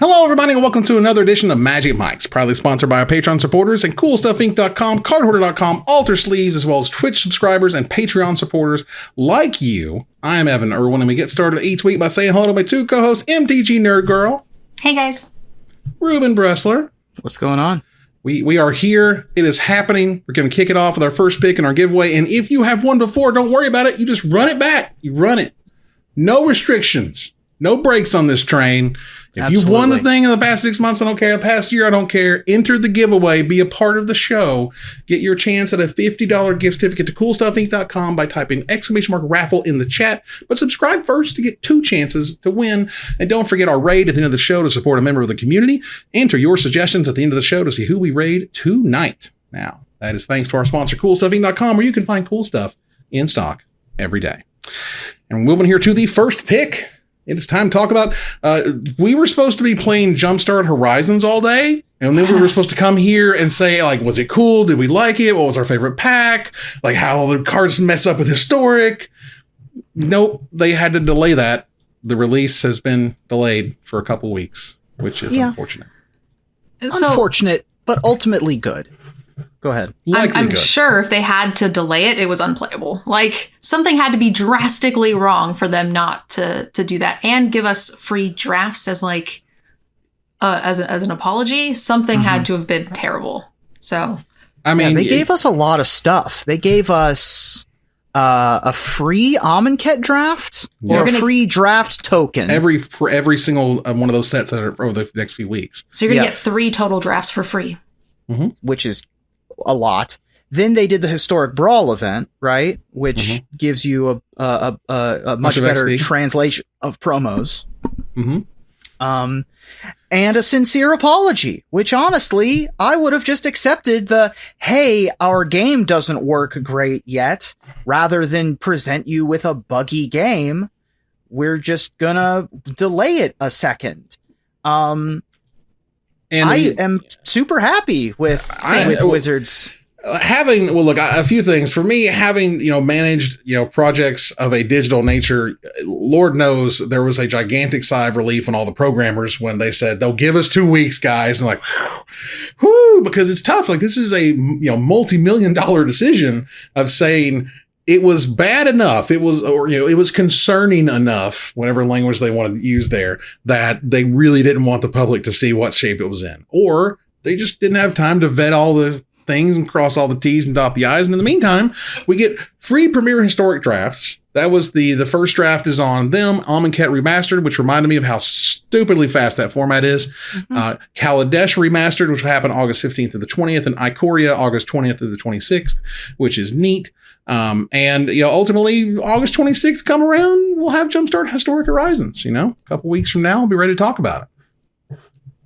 Hello, everybody, and welcome to another edition of Magic proudly sponsored by our Patreon supporters and CoolStuffInc.com, Cardhoarder.com, Alter Sleeves, as well as Twitch subscribers and Patreon supporters like you. I am Evan Irwin, and we get started each week by saying hello to my two co-hosts, MTG Nerd Girl. Hey, guys. Ruben Bressler. What's going on? We are here. It is happening. We're going to kick it off with our first pick in our giveaway, and if you have won before, don't worry about it. You just run it back. You run it. No restrictions. No brakes on this train. If Absolutely. You've won the thing in the past 6 months, I don't care. The past year, I don't care. Enter the giveaway. Be a part of the show. Get your chance at a $50 gift certificate to CoolStuffInc.com by typing !raffle in the chat. But subscribe first to get 2 chances to win. And don't forget our raid at the end of the show to support a member of the community. Enter your suggestions at the end of the show to see who we raid tonight. Now, that is thanks to our sponsor, CoolStuffInc.com, where you can find cool stuff in stock every day. And moving here to the first pick. It is time to talk about, we were supposed to be playing Jumpstart Horizons all day, and then we were supposed to come here and say, like, was it cool? Did we like it? What was our favorite pack? Like, how the cards mess up with Historic? Nope, they had to delay that. The release has been delayed for a couple weeks, which is unfortunate. Unfortunate, but ultimately good. Go ahead. I'm sure if they had to delay it, it was unplayable. Like, something had to be drastically wrong for them not to do that and give us free drafts as like as an apology. Something had to have been terrible. So, I mean, they gave us a lot of stuff. They gave us a free Amonkhet draft or a free draft token. For every single one of those sets that are over the next few weeks. So you're going to get 3 total drafts for free. Mm-hmm. Which is a lot. Then they did the Historic Brawl event, right? Which gives you a much better XP. Translation of promos. Mm-hmm. And a sincere apology, which honestly, I would have just accepted the, hey, our game doesn't work great yet. Rather than present you with a buggy game, we're just gonna delay it a second. And I am super happy with Wizards. A few things for me, having, managed, projects of a digital nature, Lord knows there was a gigantic sigh of relief on all the programmers when they said they'll give us 2 weeks, guys. And like, whoo, because it's tough. Like, this is a, multi-million-dollar decision of saying it was bad enough. It was concerning enough, whatever language they wanted to use there, that they really didn't want the public to see what shape it was in, or they just didn't have time to vet all the things and cross all the T's and dot the I's. And in the meantime, we get free Premier Historic drafts. That was the first draft is on them. Amonkhet Remastered, which reminded me of how stupidly fast that format is. Kaladesh Remastered, which will happen August 15th to the 20th, and Ikoria August 20th to the 26th, which is neat. And ultimately, August 26th come around, we'll have Jumpstart Historic Horizons. A couple weeks from now, we'll be ready to talk about it.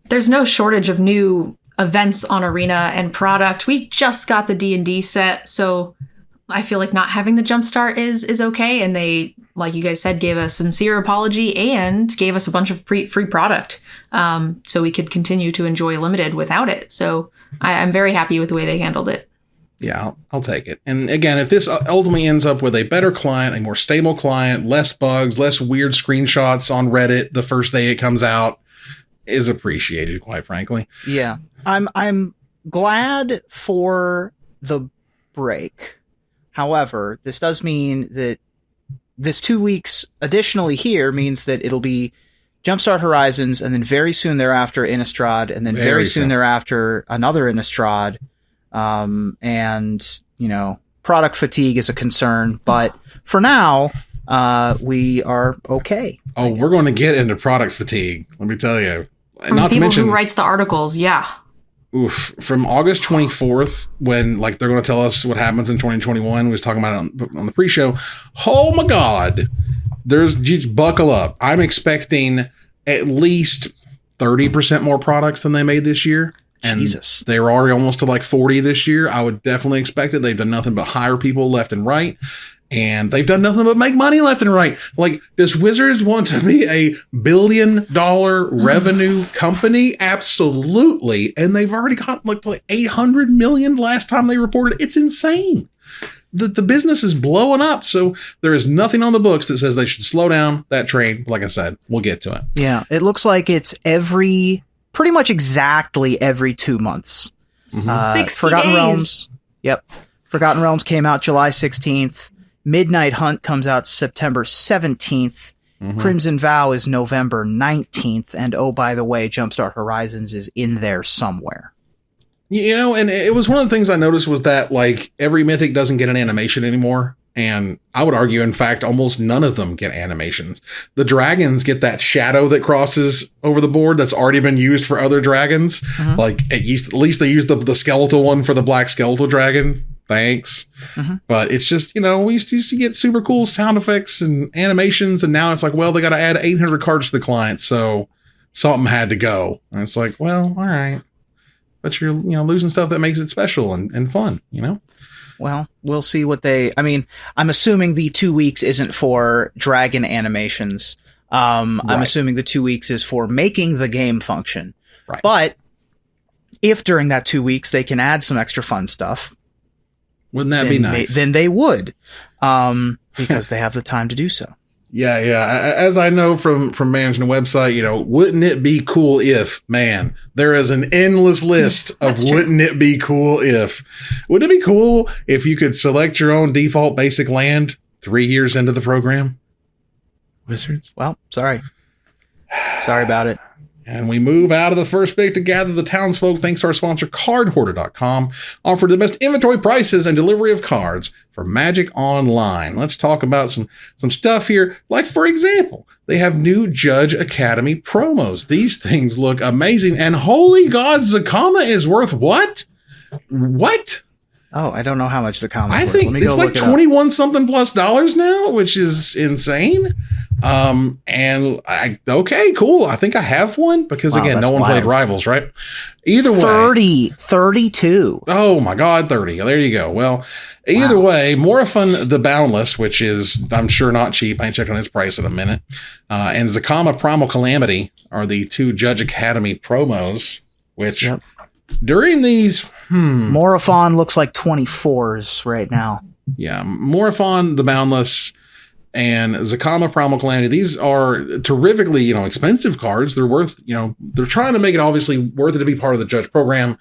There's no shortage of new events on Arena and product. We just got the D&D set, so I feel like not having the Jumpstart is okay. And they, like you guys said, gave a sincere apology and gave us a bunch of free product, so we could continue to enjoy Limited without it. So I'm very happy with the way they handled it. Yeah, I'll take it. And again, if this ultimately ends up with a better client, a more stable client, less bugs, less weird screenshots on Reddit the first day it comes out, is appreciated, quite frankly. Yeah, I'm glad for the break. However, this does mean that this 2 weeks additionally here means that it'll be Jumpstart Horizons, and then very soon thereafter Innistrad, and then very soon thereafter another Innistrad. And product fatigue is a concern, but for now, we are okay. Oh, we're going to get into product fatigue. Let me tell you. From not people to mention, who writes the articles. Yeah. Oof. From August 24th, when they're going to tell us what happens in 2021, we was talking about it on the pre-show. Oh my God. Just buckle up. I'm expecting at least 30% more products than they made this year. And Jesus. They were already almost to 40 this year. I would definitely expect it. They've done nothing but hire people left and right. And they've done nothing but make money left and right. Does Wizards want to be a $1 billion revenue company? Absolutely. And they've already got like 800 million last time they reported. It's insane. the business is blowing up. So there is nothing on the books that says they should slow down that train. Like I said, we'll get to it. Yeah, it looks like it's pretty much exactly every 2 months. 60 Forgotten days. Realms. Yep. Forgotten Realms came out July 16th. Midnight Hunt comes out September 17th. Crimson Vow is November 19th. And oh, by the way, Jumpstart Horizons is in there somewhere. You know, and it was one of the things I noticed was that, like, every Mythic doesn't get an animation anymore. And I would argue, in fact, almost none of them get animations. The dragons get that shadow that crosses over the board that's already been used for other dragons. Like, at least they used the skeletal one for the black skeletal dragon. Thanks. But it's just, you know, we used to get super cool sound effects and animations. And now it's like, well, they got to add 800 cards to the client. So something had to go. And it's like, well, all right. But you're, you know, losing stuff that makes it special and fun, you know? Well, we'll see what I'm assuming the 2 weeks isn't for dragon animations. I'm assuming the 2 weeks is for making the game function. Right. But if during that 2 weeks they can add some extra fun stuff, wouldn't that be nice? Then they would, because they have the time to do so. Yeah. As I know from managing a website, you know, wouldn't it be cool if, man, there is an endless list of wouldn't it be cool if. Wouldn't it be cool if you could select your own default basic land 3 years into the program? Wizards? Well, sorry about it. And we move out of the first pick to gather the townsfolk thanks to our sponsor, CardHoarder.com, offered the best inventory prices and delivery of cards for Magic Online. Let's talk about some stuff here. Like, for example, they have new Judge Academy promos. These things look amazing. And holy God, Zakama is worth what? What? Oh, I don't know how much Zakama is I worth. think it's like 21 something plus dollars now, which is insane. Okay, cool. I think I have one because again, no one played Rivals, right? Either way, 32. Oh my God, 30. There you go. Well, either way, Morifun the Boundless, which is, I'm sure, not cheap. I ain't checking his price in a minute. And Zakama Primal Calamity are the two Judge Academy promos, which during these, Morifon looks like 24s right now. Yeah. Morifun the Boundless and Zakama Primal Calamity, these are terrifically, you know, expensive cards. They're worth, you know, they're trying to make it obviously worth it to be part of the Judge program.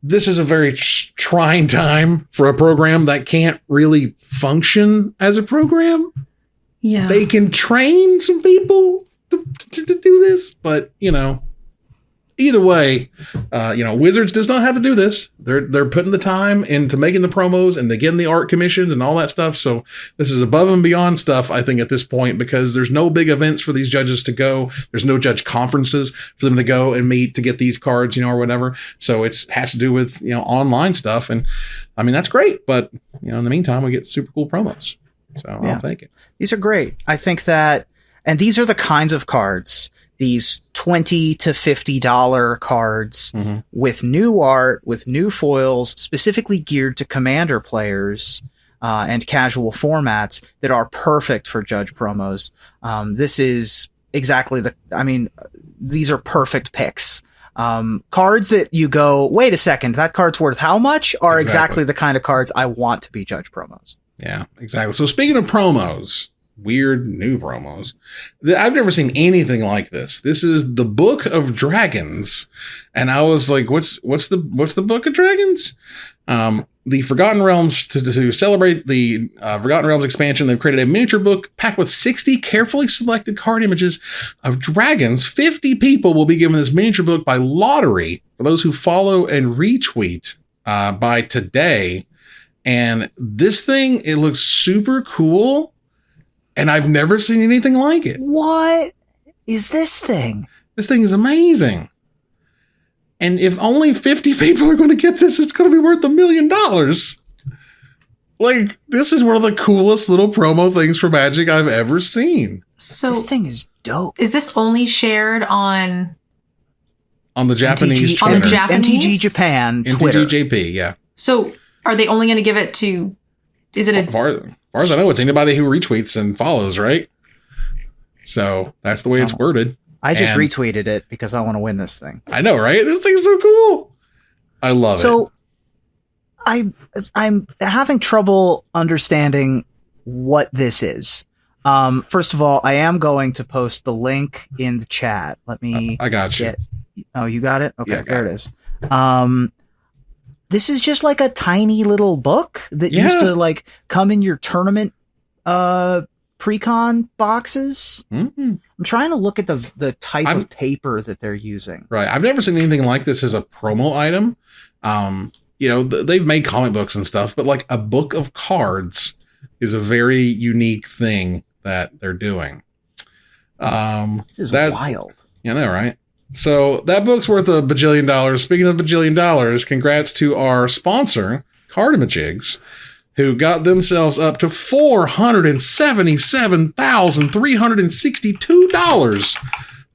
This is a very trying time for a program that can't really function as a program. Yeah. They can train some people to do this, but, you know, either way, you know, Wizards does not have to do this. They're putting the time into making the promos and they're getting the art commissioned and all that stuff. So this is above and beyond stuff, I think, at this point, because there's no big events for these judges to go. There's no judge conferences for them to go and meet to get these cards, you know, or whatever. So it has to do with, you know, online stuff. And I mean, that's great. But, you know, in the meantime, we get super cool promos. So I'll take it. These are great. I think that, and these are the kinds of cards, these $20 to $50 cards with new art, with new foils, specifically geared to Commander players and casual formats that are perfect for Judge promos. This is exactly these are perfect picks. Cards that you go, wait a second, that card's worth how much? Are exactly the kind of cards I want to be Judge promos. Yeah, exactly. So speaking of promos, weird new promos, I've never seen anything like this. This is the Book of Dragons, and I was like, what's the Book of Dragons? The Forgotten Realms, to celebrate the Forgotten Realms expansion, they've created a miniature book packed with 60 carefully selected card images of dragons. 50 people will be given this miniature book by lottery for those who follow and retweet by today. And this thing, it looks super cool. And I've never seen anything like it. What is this thing? This thing is amazing. And if only 50 people are going to get this, it's going to be worth $1 million. Like, this is one of the coolest little promo things for Magic I've ever seen. So this thing is dope. Is this only shared on the Japanese Twitter? On the Japanese? NTG Japan Twitter. NTGJP, yeah. So are they only going to give it to, is it as far as I know, it's anybody who retweets and follows, right? So that's the way it's worded. I just retweeted it because I want to win this thing. I know, right? This thing's so cool. I love it. So I'm having trouble understanding what this is. First of all, I am going to post the link in the chat. Let me. I got you. Oh, you got it? Okay, Yeah, there it is. This is just like a tiny little book that used to like come in your tournament pre-con boxes. Mm-hmm. I'm trying to look at the type of paper that they're using. Right. I've never seen anything like this as a promo item. They've made comic books and stuff, but like a book of cards is a very unique thing that they're doing. This is wild. You know, right? So that book's worth $1 bajillion. Speaking of $1 bajillion, congrats to our sponsor, Cardimajigs, who got themselves up to $477,362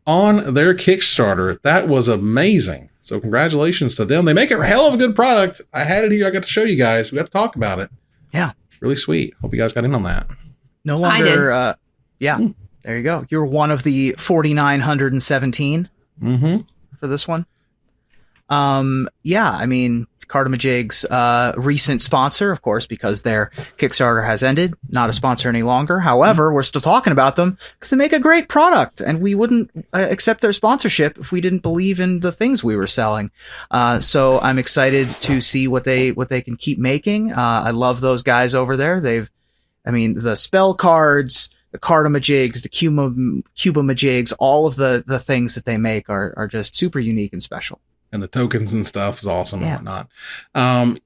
on their Kickstarter. That was amazing. So congratulations to them. They make a hell of a good product. I had it here. I got to show you guys. We got to talk about it. Yeah. Really sweet. Hope you guys got in on that. No longer. There you go. You're one of the 4,917 for this one. I mean, Cardimajigs, recent sponsor, of course, because their Kickstarter has ended, not a sponsor any longer. However, we're still talking about them because they make a great product, and we wouldn't accept their sponsorship if we didn't believe in the things we were selling. So I'm excited to see what they can keep making. I love those guys over there. The spell cards, the Cardimajigs, the Cubeamajigs, all of the things that they make are just super unique and special. And the tokens and stuff is awesome and whatnot.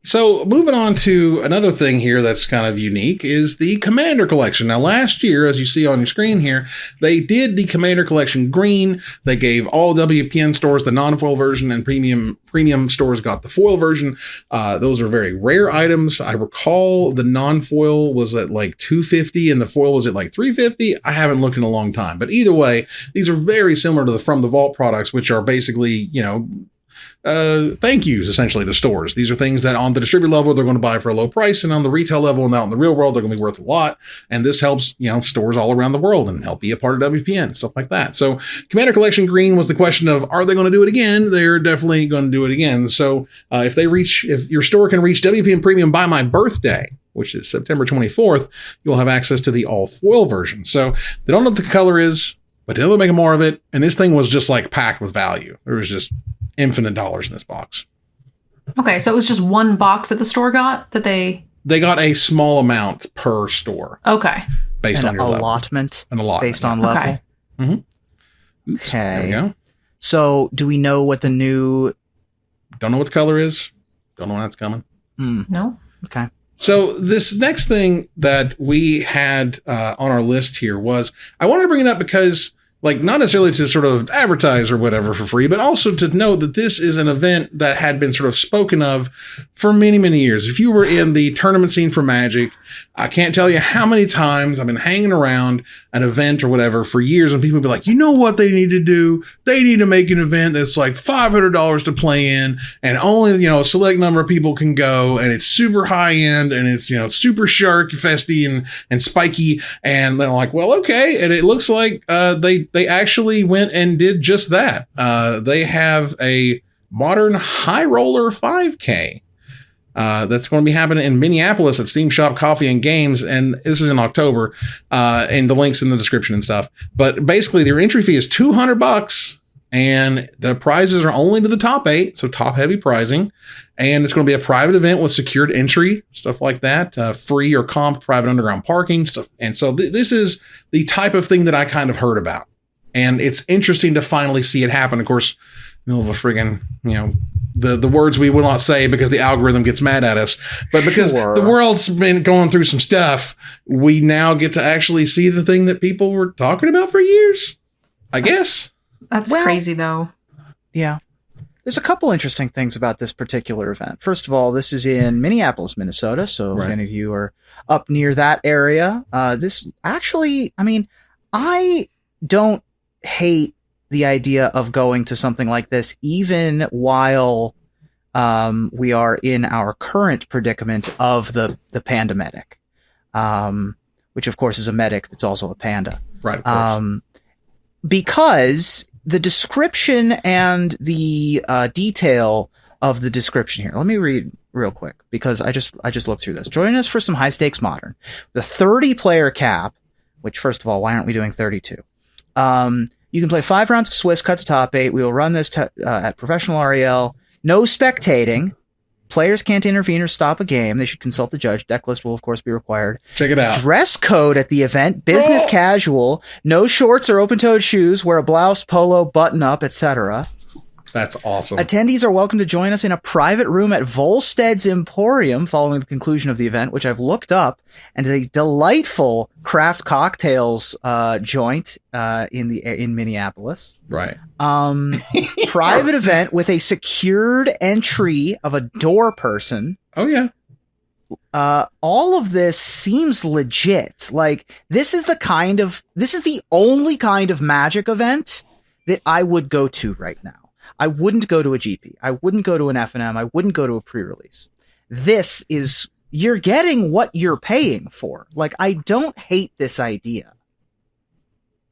So moving on to another thing here that's kind of unique is the Commander Collection. Now, last year, as you see on your screen here, they did the Commander Collection green. They gave all WPN stores the non-foil version, and premium stores got the foil version. Those are very rare items. I recall the non-foil was at like $250 and the foil was at like $350. I haven't looked in a long time, but either way, these are very similar to the From the Vault products, which are basically, thank yous essentially to stores. These are things that on the distributor level they're going to buy for a low price, and on the retail level and out in the real world they're going to be worth a lot. And this helps stores all around the world and help be a part of WPN, stuff like that. So Commander Collection green was the question of, are they going to do it again? They're definitely going to do it again. So if your store can reach WPN Premium by my birthday, which is September 24th, you'll have access to the all foil version. So they don't know what the color is, but they'll make more of it. And this thing was just like packed with value. There was just infinite dollars in this box. Okay, so it was just one box that the store got that they got a small amount per store. Okay. Based on your allotment. An allotment. Based on level. Okay. Mm-hmm. Oops, okay. There we go. So do we know what the new... Don't know what the color is. Don't know when that's coming. No. Okay. So this next thing that we had on our list here was, I wanted to bring it up because, like, not necessarily to sort of advertise or whatever for free, but also to know that this is an event that had been sort of spoken of for many, many years. If you were in the tournament scene for Magic, I can't tell you how many times I've been hanging around an event or whatever for years, and people would be like, you know what they need to do? They need to make an event that's like $500 to play in, and only, a select number of people can go, and it's super high end, and it's, super shark festy and spiky. And they're like, well, okay. And it looks like they actually went and did just that. They have a modern high roller 5K. That's going to be happening in Minneapolis at Steam Shop Coffee and Games, and this is in October. And the link's in the description and stuff. But basically, their entry fee is $200, and the prizes are only to the top 8, so top heavy prizing. And it's going to be a private event with secured entry, stuff like that, free or comp private underground parking stuff. And so this is the type of thing that I kind of heard about, and it's interesting to finally see it happen. Of course, middle of a friggin', the words we will not say because the algorithm gets mad at us, but because the world's been going through some stuff, we now get to actually see the thing that people were talking about for years, I guess. That's crazy though. Yeah. There's a couple interesting things about this particular event. First of all, this is in Minneapolis, Minnesota. So if any of you are up near that area, this actually, I don't hate the idea of going to something like this, even while we are in our current predicament of the pandemic, which of course is a medic that's also a panda. Right. Of course. Because the description and the detail of the description here. Let me read real quick because I just looked through this. Join us for some high stakes modern. The 30 player cap, which first of all, why aren't we doing 32? You can play 5 rounds of Swiss cut to top 8. We will run this at professional REL. No spectating. Players can't intervene or stop a game. They should consult the judge. Deck list will, of course, be required. Check it out. Dress code at the event. Business casual. No shorts or open-toed shoes. Wear a blouse, polo, button-up, etc. That's awesome. Attendees are welcome to join us in a private room at Volstead's Emporium following the conclusion of the event, which I've looked up, and is a delightful craft cocktails joint in Minneapolis. Right. Private event with a secured entry of a door person. Oh yeah. All of this seems legit. Like this is the only kind of Magic event that I would go to right now. I wouldn't go to a GP. I wouldn't go to an FNM. I wouldn't go to a pre-release. You're getting what you're paying for. Like, I don't hate this idea.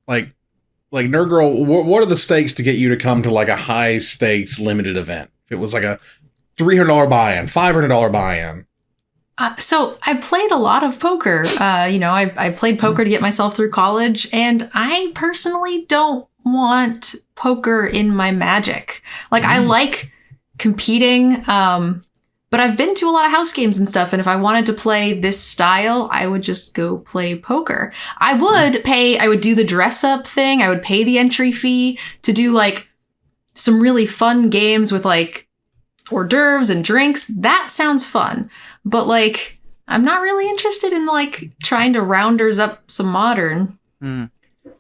Like Nerd Girl, what are the stakes to get you to come to like a high stakes limited event? If it was like a $300 buy-in, $500 buy-in. So I played a lot of poker. I played poker to get myself through college, and I personally don't want poker in my Magic. Like, I like competing, but I've been to a lot of house games and stuff, and if I wanted to play this style, I would just go play poker. I would do the dress up thing. I would pay the entry fee to do like some really fun games with like hors d'oeuvres and drinks. That sounds fun. But like, I'm not really interested in like trying to rounders up some modern.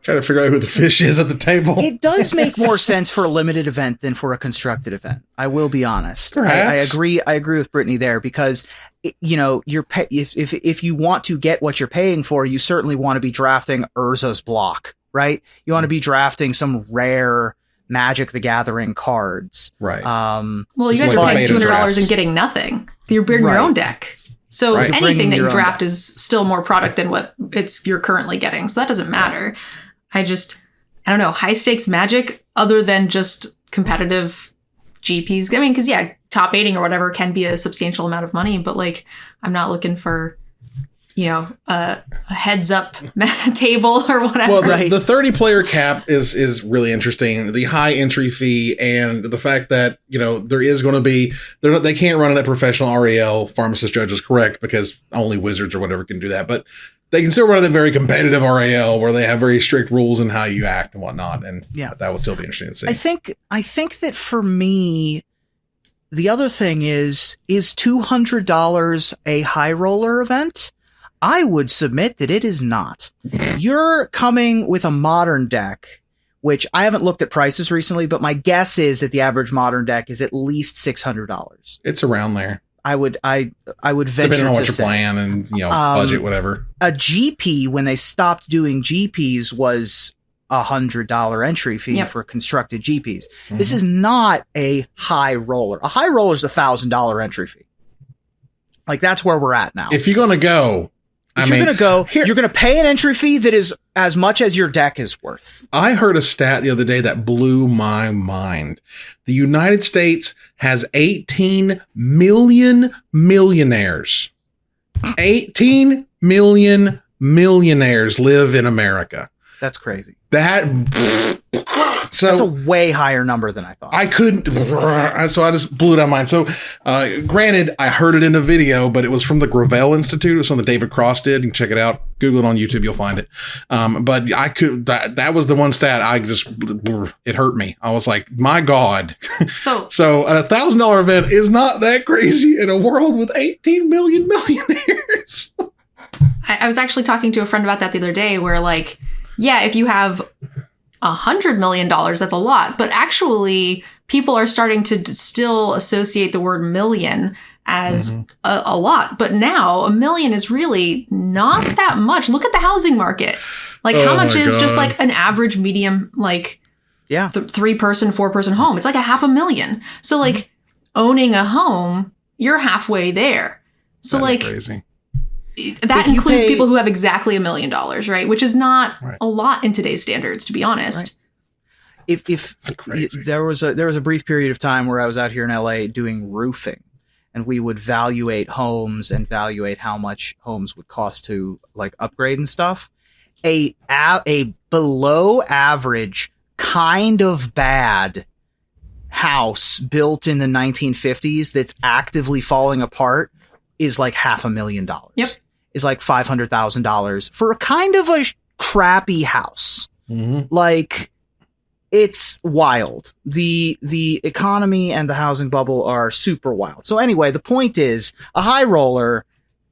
Trying to figure out who the fish is at the table. It does make more sense for a limited event than for a constructed event. I will be honest. I agree with Brittany there because, if you want to get what you're paying for, you certainly want to be drafting Urza's block, right? You want to be drafting some rare Magic the Gathering cards. Right. Well, you guys are paying $200 and getting nothing. You're bringing your own deck. So anything that you draft is still more product than what you're currently getting. So that doesn't matter. I don't know, high stakes Magic other than just competitive GPs. I mean, because top 8ing or whatever can be a substantial amount of money, but like, I'm not looking for, a heads up table or whatever. Well, the 30 player cap is really interesting. The high entry fee and the fact that, there is going to be, they can't run it at professional REL. Pharmacist Judge is correct because only wizards or whatever can do that. But they can still run it in very competitive REL where they have very strict rules in how you act and whatnot. And that would still be interesting to see. I think that for me, the other thing is $200 a high roller event? I would submit that it is not. You're coming with a modern deck, which I haven't looked at prices recently, but my guess is that the average modern deck is at least $600. It's around there. I would venture depending on what to your plan and budget, whatever. A GP, when they stopped doing GPs, was $100 entry fee for constructed GPs. Mm-hmm. This is not a high roller. A high roller is $1,000 entry fee. Like, that's where we're at now. If you're going to go, you're going to pay an entry fee that is as much as your deck is worth. I heard a stat the other day that blew my mind. The United States has 18 million millionaires. 18 million millionaires live in America. That's crazy. That's a way higher number than I thought. I couldn't, so I just blew it out of mind. So, granted, I heard it in a video, but it was from the Gravel Institute. It was something David Cross did. You can check it out. Google it on YouTube. You'll find it. But that was the one stat it hurt me. I was like, my God. So a $1,000 event is not that crazy in a world with 18 million millionaires. I was actually talking to a friend about that the other day where like, if you have $100 million, that's a lot. But actually, people are starting to still associate the word million as a lot. But now, $1 million is really not that much. Look at the housing market. Like, how much is just like an average medium, like, 3-person, 4-person home? It's like $500,000. So, like, owning a home, you're halfway there. So, like, crazy. That includes people who have exactly $1 million, right? Which is not a lot in today's standards, to be honest. if there was a brief period of time where I was out here in LA doing roofing, and we would valuate homes and valuate how much homes would cost to like upgrade and stuff. A below average, kind of bad house built in the 1950s that's actively falling apart is like $500,000. Yep. Is like $500,000 for a kind of a crappy house. Mm-hmm. Like, it's wild. The economy and the housing bubble are super wild. So anyway, the point is, a high roller,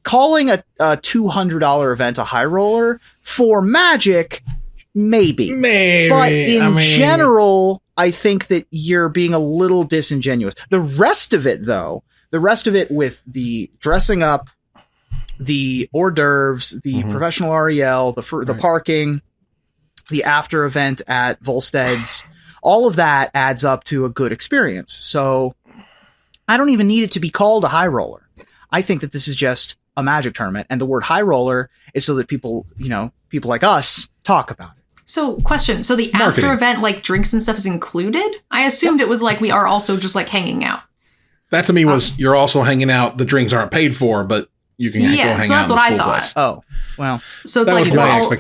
calling a $200 event a high roller for Magic, maybe. But in general, I think that you're being a little disingenuous. The rest of it, though, with the dressing up, the hors d'oeuvres, the professional REL, the parking, the after event at Volstead's, all of that adds up to a good experience. So I don't even need it to be called a high roller. I think that this is just a Magic tournament, and the word high roller is so that people like us talk about it. So, question. So the after event, like drinks and stuff, is included? I assumed it was like we are also just like hanging out. That to me was you're also hanging out. The drinks aren't paid for, but you can go hang out. So that's what I thought. Place. Oh, well. So it's like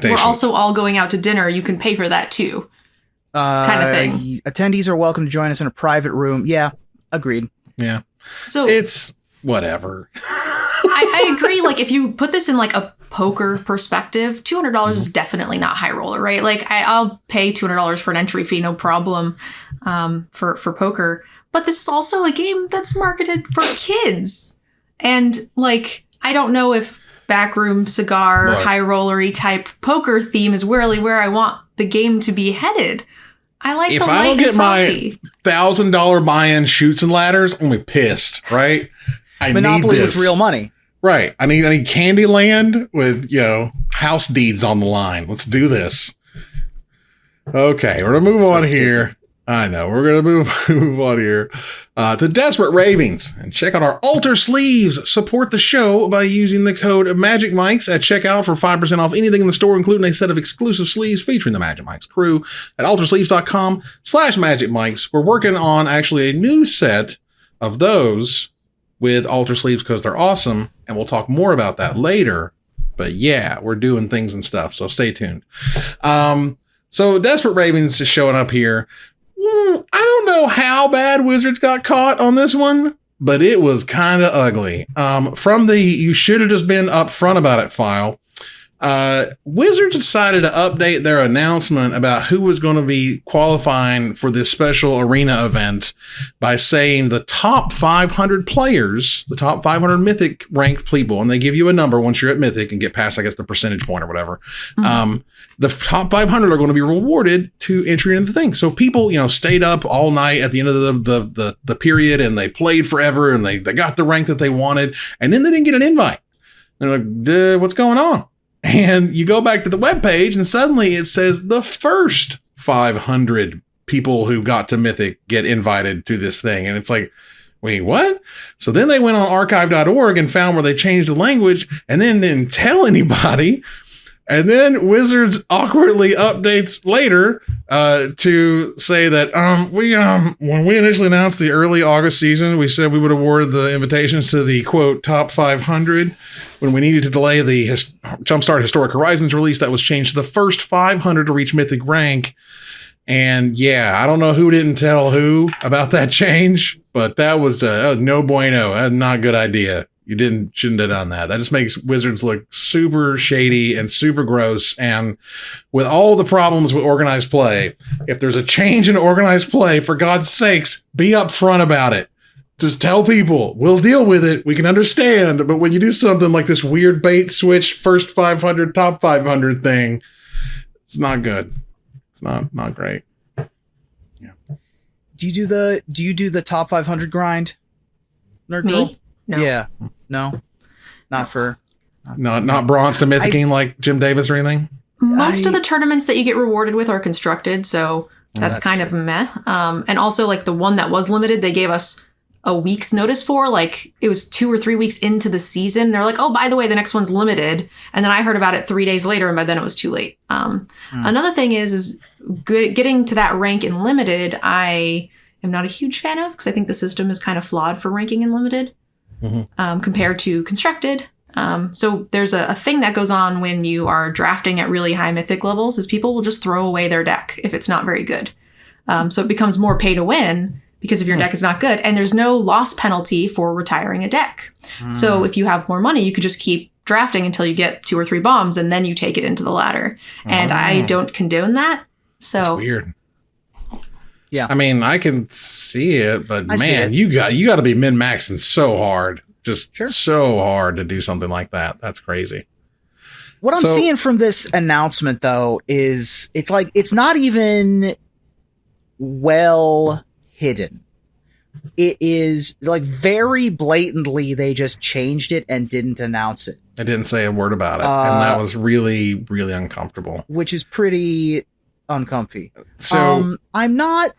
we're also all going out to dinner. You can pay for that too. Kind of thing. Attendees are welcome to join us in a private room. Yeah, agreed. Yeah. So it's whatever. I agree. Like if you put this in like a poker perspective, $200 is definitely not high roller, right? Like I'll pay $200 for an entry fee, no problem, for poker. But this is also a game that's marketed for kids. And like, I don't know if backroom cigar, high rollery type poker theme is really where I want the game to be headed. I like if the I don't get frothy. my $1,000 buy-in shoots and ladders, I'm gonna be pissed, right? I Monopoly need this. with real money. Right. I need Candyland with, house deeds on the line. Let's do this. Okay, we're gonna move on here. I know. We're going to move on here to Desperate Ravings and check out our altar sleeves. Support the show by using the code MAGICMIKES at checkout for 5% off anything in the store, including a set of exclusive sleeves featuring the Magic Mikes crew at altersleeves.com/MagicMikes. We're working on actually a new set of those with altar sleeves because they're awesome, and we'll talk more about that later. But yeah, we're doing things and stuff, so stay tuned. So Desperate Ravings is showing up here. I don't know how bad Wizards got caught on this one, but it was kind of ugly. From the you should have just been upfront about it file, Wizards decided to update their announcement about who was going to be qualifying for this special arena event by saying the top 500 players, the top 500 Mythic ranked people, and they give you a number once you're at Mythic and get past, I guess, the percentage point or whatever. The top 500 are going to be rewarded to entry into the thing. So people, stayed up all night at the end of the period, and they played forever, and they got the rank that they wanted, and then they didn't get an invite. They're like, what's going on? And you go back to the webpage, and suddenly it says the first 500 people who got to Mythic get invited to this thing. And it's like, wait, what? So then they went on archive.org and found where they changed the language and then didn't tell anybody. And then Wizards awkwardly updates later to say that when we initially announced the early August season, we said we would award the invitations to the, quote, top 500. When we needed to delay the Jumpstart Historic Horizons release, that was changed to the first 500 to reach Mythic rank. And yeah, I don't know who didn't tell who about that change, but that was no bueno. That's not a good idea. You shouldn't have done that. That just makes Wizards look super shady and super gross. And with all the problems with organized play, if there's a change in organized play, for God's sakes, be upfront about it. Just tell people, we'll deal with it. We can understand. But when you do something like this weird bait switch, first 500, top 500 thing, it's not good. It's not great. Yeah. Do you do the top 500 grind? Nerd Me? Girl? No. Yeah. No. Not bronze to Mythicking like Jim Davis or anything? Most of the tournaments that you get rewarded with are constructed, so that's kind of meh. And also, like the one that was limited, they gave us a week's notice for. Like, it was 2 or 3 weeks into the season. They're like, oh, by the way, the next one's limited. And then I heard about it 3 days later, and by then it was too late. Another thing is getting to that rank in limited, I am not a huge fan of, because I think the system is kind of flawed for ranking in limited compared to constructed. So there's a thing that goes on when you are drafting at really high mythic levels is people will just throw away their deck if it's not very good. So it becomes more pay to win because if your deck is not good, and there's no loss penalty for retiring a deck. So if you have more money, you could just keep drafting until you get 2 or 3 bombs, and then you take it into the ladder. And I don't condone that. So That's weird. Yeah. I mean, I can see it, but man, you got to be min-maxing so hard. Just so hard to do something like that. That's crazy. What I'm seeing from this announcement, though, is it's like it's not even well hidden. It is like very blatantly they just changed it and didn't announce it. I didn't say a word about it, and that was really, really uncomfortable. Which is pretty uncomfy. So I'm not.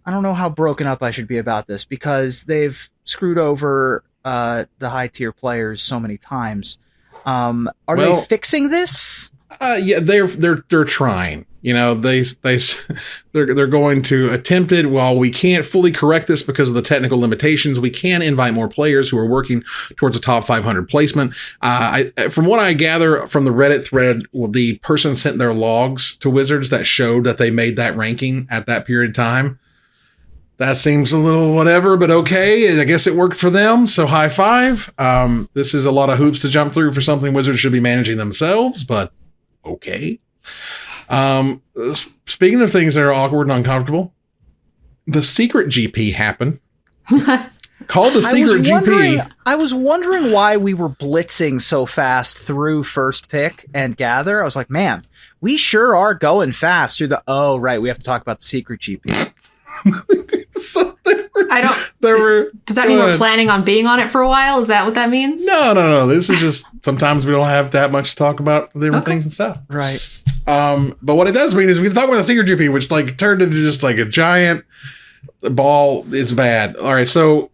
I don't know how broken up I should be about this because they've screwed over the high tier players so many times. Are they fixing this? Yeah, they're trying. You know, they're going to attempt it. While we can't fully correct this because of the technical limitations, we can invite more players who are working towards a top 500 placement. From what I gather from the Reddit thread, the person sent their logs to Wizards that showed that they made that ranking at that period of time. That seems a little whatever, but okay. I guess it worked for them. So high five. This is a lot of hoops to jump through for something Wizards should be managing themselves, but okay. Speaking of things that are awkward and uncomfortable, the secret GP happened. Called the secret GP. I was wondering why we were blitzing so fast through first pick and gather. I was like, man, we sure are going fast through the, we have to talk about the secret GP. So does that mean we're planning on being on it for a while? Is that what that means? No. This is just sometimes we don't have that much to talk about the different things and stuff. Right. But what it does mean is we can talk about the secret GP, which like turned into just like a giant ball. It's bad. All right. So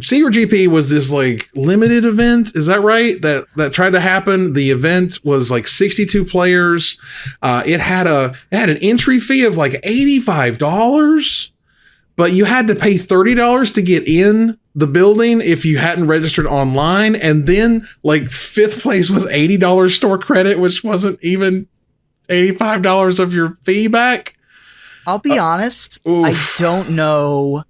secret GP was this like limited event. Is that right? That tried to happen. The event was like 62 players. It had an entry fee of like $85. But you had to pay $30 to get in the building if you hadn't registered online. And then like 5th place was $80 store credit, which wasn't even $85 of your fee back. I'll be honest. I don't know.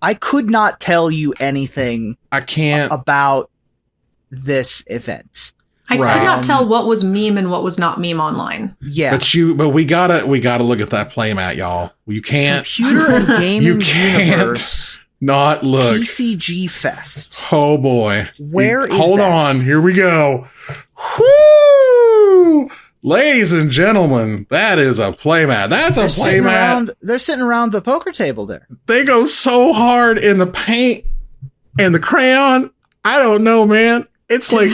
I could not tell you anything about this event. I could not tell what was meme and what was not meme online. Yeah. But we gotta look at that playmat, y'all. You can't. Computer and Gaming Universe. Not look. TCG Fest. Oh boy. Where is that? Hold on. Here we go. Whoo! Ladies and gentlemen, that is a playmat. That's a playmat. They're sitting around the poker table there. They go so hard in the paint and the crayon. I don't know, man. It's like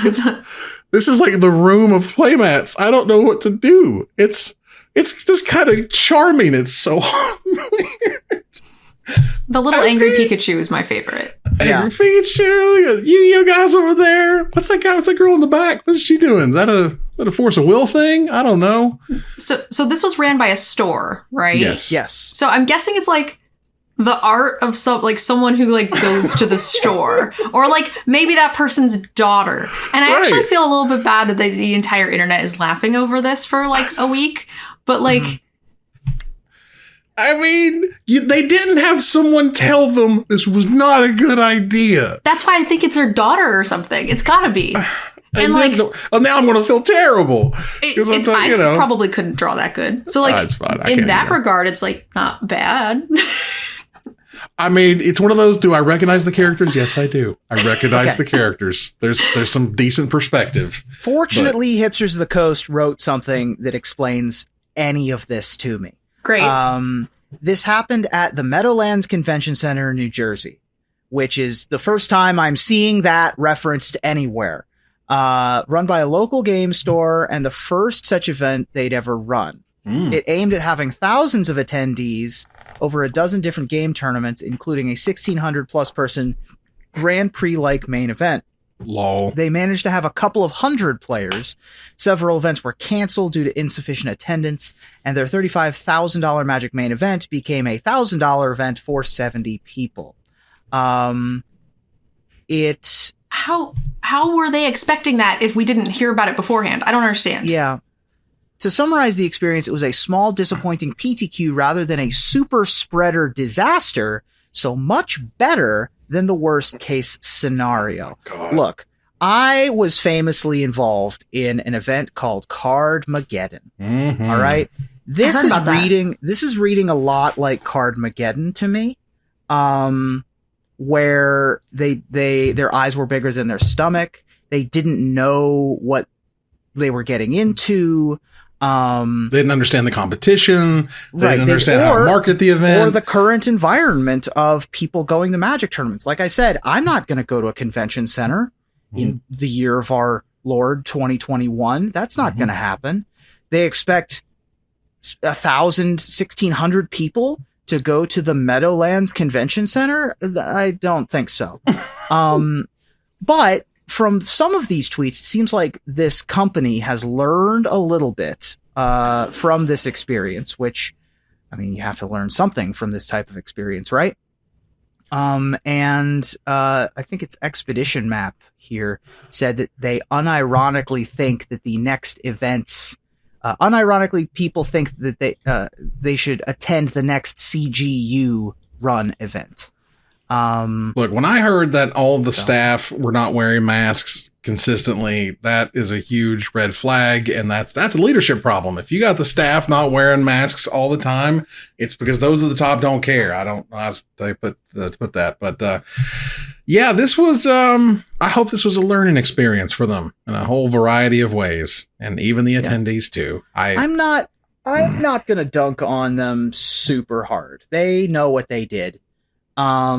this is like the room of playmats. I don't know what to do. It's just kind of charming. It's so weird. The little angry Pikachu is my favorite. Angry Pikachu. You guys over there. What's that guy? What's that girl in the back? What is she doing? Is that a Force of Will thing? I don't know. So this was ran by a store, right? Yes. So I'm guessing it's like the art of someone who like goes to the store, or like maybe that person's daughter. And I actually feel a little bit bad that the entire internet is laughing over this for like a week. But like, I mean, they didn't have someone tell them this was not a good idea. That's why I think it's her daughter or something. It's gotta be. And like, now I'm going to feel terrible. I probably couldn't draw that good. So like, in that regard, it's like not bad. I mean, it's one of those, do I recognize the characters? Yes, I do. I recognize the characters. There's some decent perspective. Fortunately, Hipsters of the Coast wrote something that explains any of this to me. Great. This happened at the Meadowlands Convention Center in New Jersey, which is the first time I'm seeing that referenced anywhere. Run by a local game store and the first such event they'd ever run. It aimed at having thousands of attendees over a dozen different game tournaments, including a 1,600 plus person Grand Prix-like main event. Lol. They managed to have a couple of hundred players. Several events were canceled due to insufficient attendance, and their $35,000 Magic main event became a $1,000 event for 70 people. How were they expecting that if we didn't hear about it beforehand? I don't understand. Yeah. To summarize the experience, it was a small, disappointing PTQ rather than a super spreader disaster, so much better than the worst case scenario. God. Look, I was famously involved in an event called Cardimajigs. Mm-hmm. All right. This I heard about that. is reading a lot like Cardimajigs to me. Where their eyes were bigger than their stomach. They didn't know what they were getting into. They didn't understand the competition. They Right. didn't understand how to market the event. Or the current environment of people going to Magic tournaments. Like I said, I'm not going to go to a convention center in the year of our Lord 2021. That's not going to happen. They expect 1,000, 1,600 people to go to the Meadowlands Convention Center? I don't think so. But from some of these tweets, it seems like this company has learned a little bit from this experience, which, I mean, you have to learn something from this type of experience, right? And I think it's Expedition Map here said that they unironically think that the next events, unironically, people think that they should attend the next CGU run event. Look, when I heard that all of the staff were not wearing masks consistently, that is a huge red flag, and that's a leadership problem. If you got the staff not wearing masks all the time, it's because those at the top don't care. I don't know how they put that, but yeah, this was. I hope this was a learning experience for them in a whole variety of ways, and even the attendees too. I'm not gonna dunk on them super hard. They know what they did. A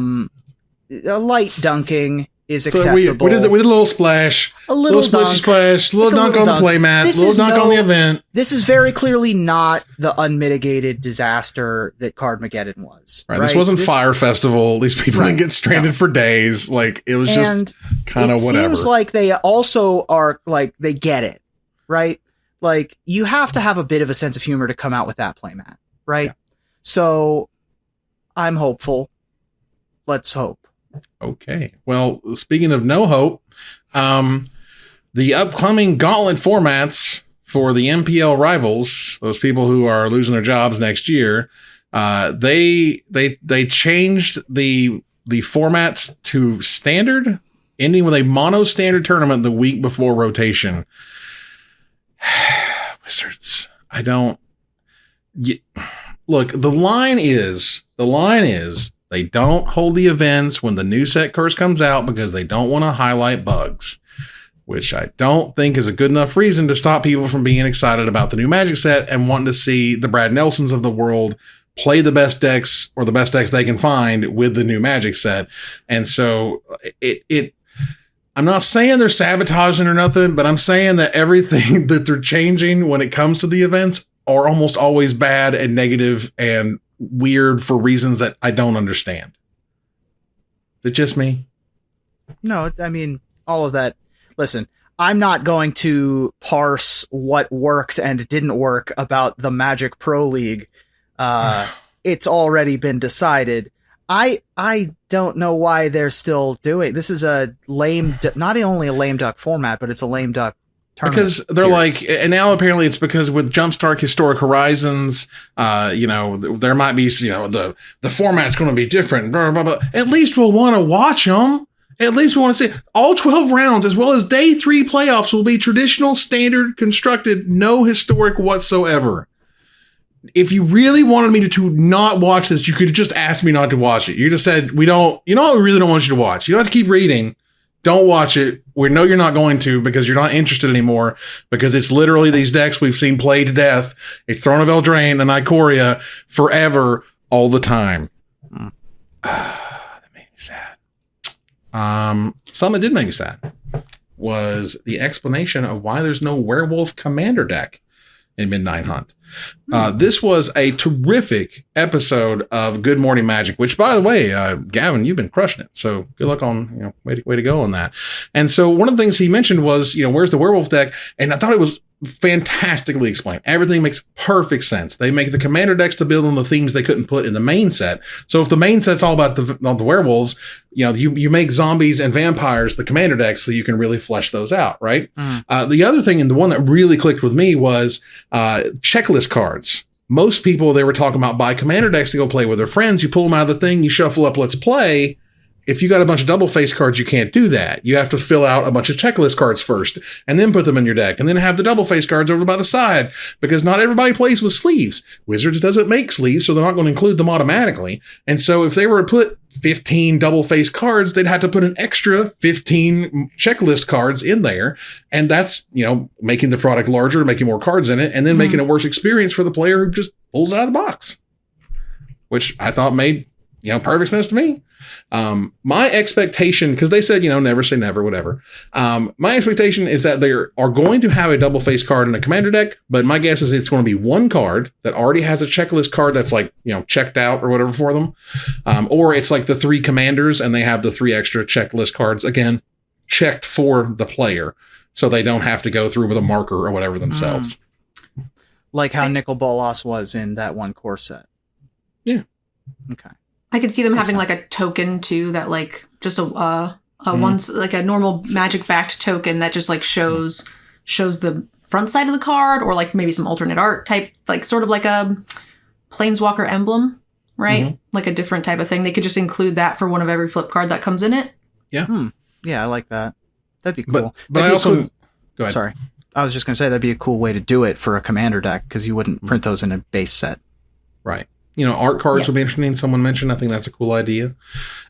light dunking is acceptable. We did a little splash, a little splash, a little dunk on the playmat, a little dunk on the event. This is very clearly not the unmitigated disaster that Cardimajigs was. Right. This wasn't Fire Festival. These people didn't get stranded for days. Like, it was just kind of whatever. It seems like they also are like, they get it, right? Like, you have to have a bit of a sense of humor to come out with that playmat, right? Yeah. So I'm hopeful. Let's hope. Okay. Well, speaking of no hope, the upcoming Gauntlet formats for the MPL rivals, those people who are losing their jobs next year, they changed the formats to standard, ending with a mono standard tournament the week before rotation. Wizards. Look, the line is they don't hold the events when the new set curse comes out because they don't want to highlight bugs, which I don't think is a good enough reason to stop people from being excited about the new Magic set and wanting to see the Brad Nelsons of the world play the best decks or the best decks they can find with the new Magic set. And so I'm not saying they're sabotaging or nothing, but I'm saying that everything that they're changing when it comes to the events are almost always bad and negative and weird for reasons that I don't understand. Is it just me? No, I mean, all of that. Listen, I'm not going to parse what worked and didn't work about the Magic Pro League. It's already been decided. I don't know why they're still doing this. Is a lame, not only a lame duck format, but it's a lame duck because they're series. And now apparently it's because with Jumpstart Historic Horizons, there might be, the format's going to be different. Blah, blah, blah. At least we'll want to watch them. At least we want to see all 12 rounds as well as day 3 playoffs will be traditional, standard, constructed, no historic whatsoever. If you really wanted me to not watch this, you could have just asked me not to watch it. You just said, we really don't want you to watch. You don't have to keep reading. Don't watch it. We know you're not going to because you're not interested anymore because it's literally these decks we've seen play to death. It's Throne of Eldraine and Ikoria forever, all the time. That made me sad. Something that did make me sad was the explanation of why there's no Werewolf Commander deck in Midnight Hunt. This was a terrific episode of Good Morning Magic, which, by the way, Gavin, you've been crushing it. So good luck on, way to go on that. And so one of the things he mentioned was, where's the werewolf deck? And I thought it was fantastically explained. Everything makes perfect sense. They make the commander decks to build on the themes they couldn't put in the main set. So if the main set's all about the werewolves, you make zombies and vampires the commander decks so you can really flesh those out, right? The other thing, and the one that really clicked with me, was checklist cards. Most people, they were talking about buy commander decks to go play with their friends. You pull them out of the thing, you shuffle up, let's play. If you got a bunch of double face cards, you can't do that. You have to fill out a bunch of checklist cards first and then put them in your deck and then have the double face cards over by the side, because not everybody plays with sleeves. Wizards doesn't make sleeves, so they're not going to include them automatically. And so if they were to put 15 double face cards, they'd have to put an extra 15 checklist cards in there. And that's, making the product larger, making more cards in it, and then making a worse experience for the player who just pulls it out of the box, which I thought made perfect sense to me. My expectation, because they said, never say never, whatever. My expectation is that they are going to have a double face card in a commander deck, but my guess is it's going to be one card that already has a checklist card that's checked out or whatever for them. Or it's like the 3 commanders and they have the 3 extra checklist cards, again, checked for the player, so they don't have to go through with a marker or whatever themselves. Like how Nicol Bolas was in that one core set. Yeah. Okay. I could see them having like a token too, that just a once like a normal magic backed token that just shows the front side of the card, or maybe some alternate art type, sort of like a planeswalker emblem, right? Like a different type of thing. They could just include that for one of every flip card that comes in it. Yeah. Yeah, I like that. That'd be cool. But I also go ahead. Sorry. I was just going to say that'd be a cool way to do it for a commander deck, because you wouldn't print those in a base set. Right. Art cards would be interesting. Someone mentioned, I think that's a cool idea.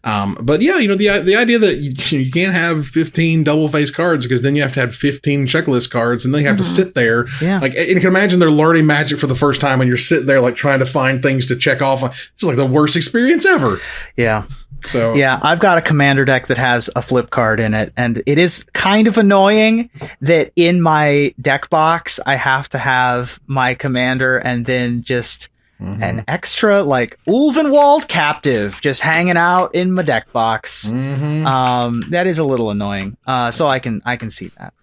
But yeah, the idea that you can't have 15 double face cards, because then you have to have 15 checklist cards and they have to sit there. Yeah. And you can imagine they're learning Magic for the first time and you're sitting there trying to find things to check off. It's the worst experience ever. Yeah. So yeah, I've got a commander deck that has a flip card in it, and it is kind of annoying that in my deck box I have to have my commander and then just an extra Ulvenwald captive just hanging out in my deck box. That is a little annoying. So I can see that.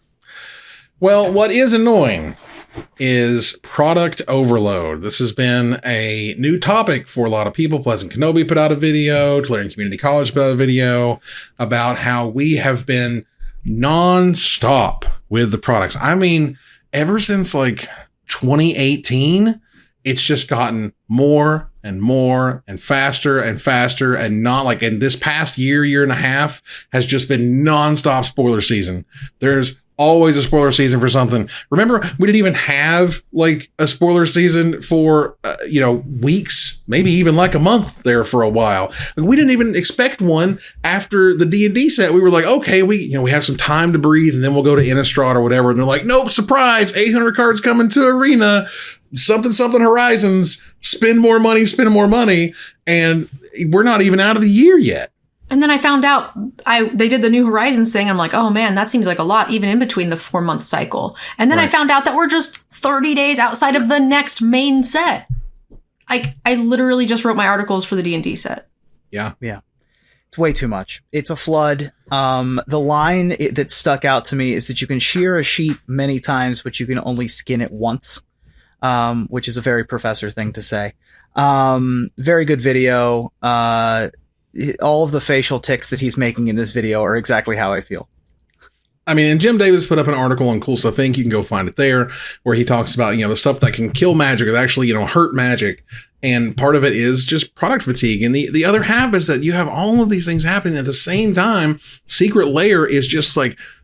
Well, what is annoying is product overload. This has been a new topic for a lot of people. Pleasant Kenobi put out a video, Tulare Community College put out a video about how we have been non-stop with the products. I mean, ever since 2018, it's just gotten more and more and faster, and not in this past year and a half has just been nonstop spoiler season. There's always a spoiler season for something. Remember, we didn't even have a spoiler season for, weeks, maybe even a month there for a while. We didn't even expect one after the D&D set. We were okay, we have some time to breathe and then we'll go to Innistrad or whatever. And they're nope, surprise, 800 cards coming to Arena, something Horizons, spend more money. And we're not even out of the year yet. And then I found out they did the New Horizons thing. I'm oh man, that seems like a lot, even in between the 4-month cycle. And then I found out that we're just 30 days outside of the next main set. I literally just wrote my articles for the D&D set. Yeah. Yeah. It's way too much. It's a flood. The line that stuck out to me is that you can shear a sheep many times, but you can only skin it once, which is a very professor thing to say. Very good video. All of the facial tics that he's making in this video are exactly how I feel. I mean, and Jim Davis put up an article on Cool Stuff Inc. You can go find it there, where he talks about, the stuff that can kill Magic, that actually, hurt Magic. And part of it is just product fatigue. And the other half is that you have all of these things happening at the same time. Secret Lair is just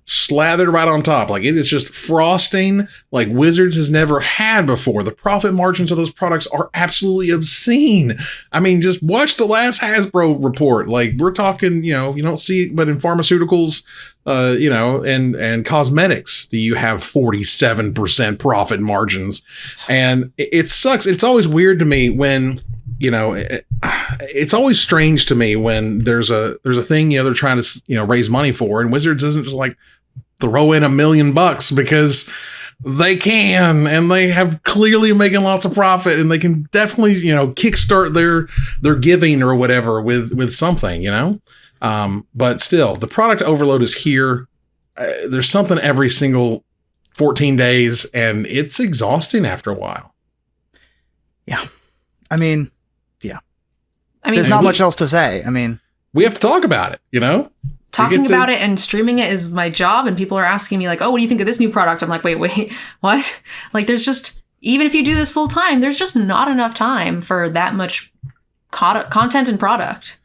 slathered right on top. It is just frosting like Wizards has never had before. The profit margins of those products are absolutely obscene. I mean, just watch the last Hasbro report. We're talking, you don't see it, but in pharmaceuticals, and cosmetics, do you have 47% profit margins? And it sucks. It's always weird to me when, it's always strange to me when there's a thing, they're trying to, raise money for, and Wizards isn't just throw in $1 million because they can, and they have clearly making lots of profit, and they can definitely, kickstart their giving or whatever with something, but still the product overload is here. There's something every single 14 days, and it's exhausting after a while. Yeah. I mean, there's not much else to say. I mean, we have to talk about it, Talking about it and streaming it is my job, and people are asking me like, oh, what do you think of this new product? I'm like, wait, what? Like, there's just, even if you do this full time, there's just not enough time for that much content and product.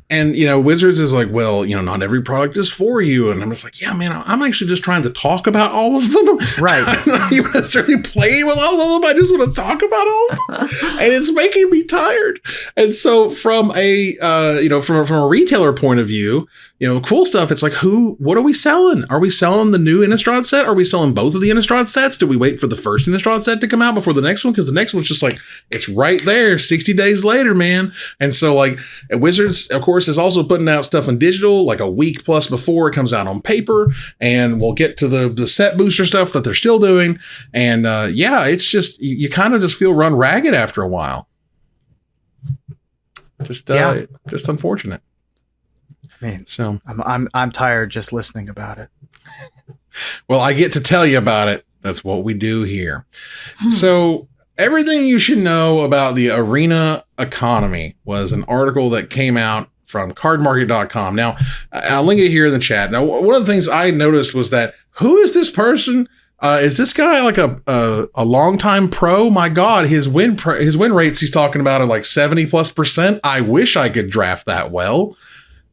And, Wizards is like, well, not every product is for you. And I'm just like, yeah, man, I'm actually just trying to talk about all of them. Right. I'm not even necessarily playing with all of them. I just want to talk about all of them. And it's making me tired. And so from a, from a retailer point of view, cool stuff. It's like, what are we selling? Are we selling the new Innistrad set? Are we selling both of the Innistrad sets? Do we wait for the first Innistrad set to come out before the next one? Because the next one's just like, it's right there 60 days later, man. And so like Wizards, of course, is also putting out stuff in digital like a week plus before it comes out on paper. And we'll get to the set booster stuff that they're still doing. And it's just, you kind of just feel run ragged after a while. Just unfortunate. Man, so I'm tired just listening about it. Well, I get to tell you about it. That's what we do here. So everything you should know about the arena economy was an article that came out from cardmarket.com. Now, I'll link it here in the chat. Now, one of the things I noticed was that, who is this person? Is this guy like a longtime pro? My God, his win rates he's talking about are like 70+%. I wish I could draft that well.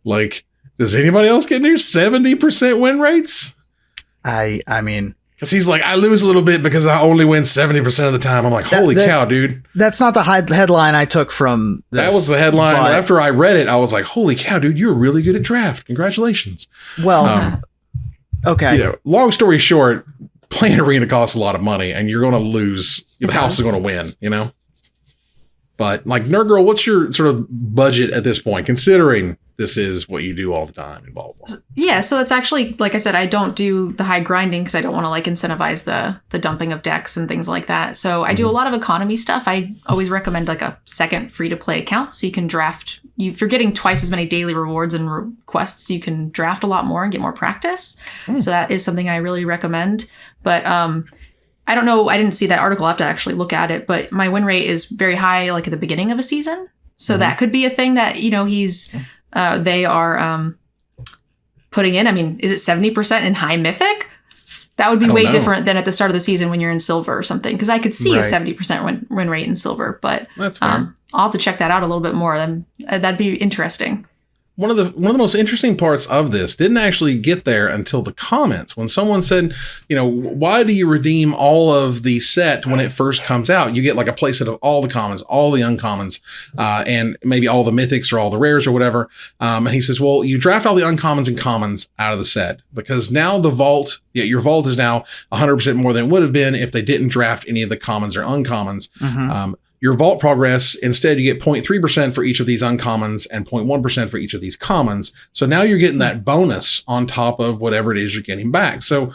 Like, does anybody else get near 70% win rates? I mean, because he's like, I lose a little bit because I only win 70% of the time. I'm like, holy cow, dude. That's not the headline I took from this. That was the headline. After I read it, I was like, holy cow, dude, you're really good at draft. Congratulations. Well, okay. Long story short, playing arena costs a lot of money, and you're going to lose. The house is going to win, But like, Nerd Girl, what's your sort of budget at this point, considering this is what you do all the time and blah, blah, blah? Yeah, so it's actually, like I said, I don't do the high grinding because I don't want to like incentivize the dumping of decks and things like that. So I do a lot of economy stuff. I always recommend like a second free to play account so you can draft. If you're getting twice as many daily rewards and quests, you can draft a lot more and get more practice. So that is something I really recommend. But I don't know. I didn't see that article. I have to actually look at it. But my win rate is very high, like at the beginning of a season. So that could be a thing that, they are putting in. I mean, is it 70% in high Mythic? That would be way different than at the start of the season when you're in Silver or something. Because I could see a 70% win rate in Silver. But that's fair. I'll have to check that out a little bit more. Then that'd be interesting. One of the most interesting parts of this didn't actually get there until the comments, when someone said, why do you redeem all of the set when it first comes out? You get like a playset of all the commons, all the uncommons, and maybe all the mythics or all the rares or whatever. And he says, well, you draft all the uncommons and commons out of the set because now the vault, your vault is now 100% more than it would have been if they didn't draft any of the commons or uncommons. Your vault progress, instead, you get 0.3% for each of these uncommons and 0.1% for each of these commons. So now you're getting that bonus on top of whatever it is you're getting back. So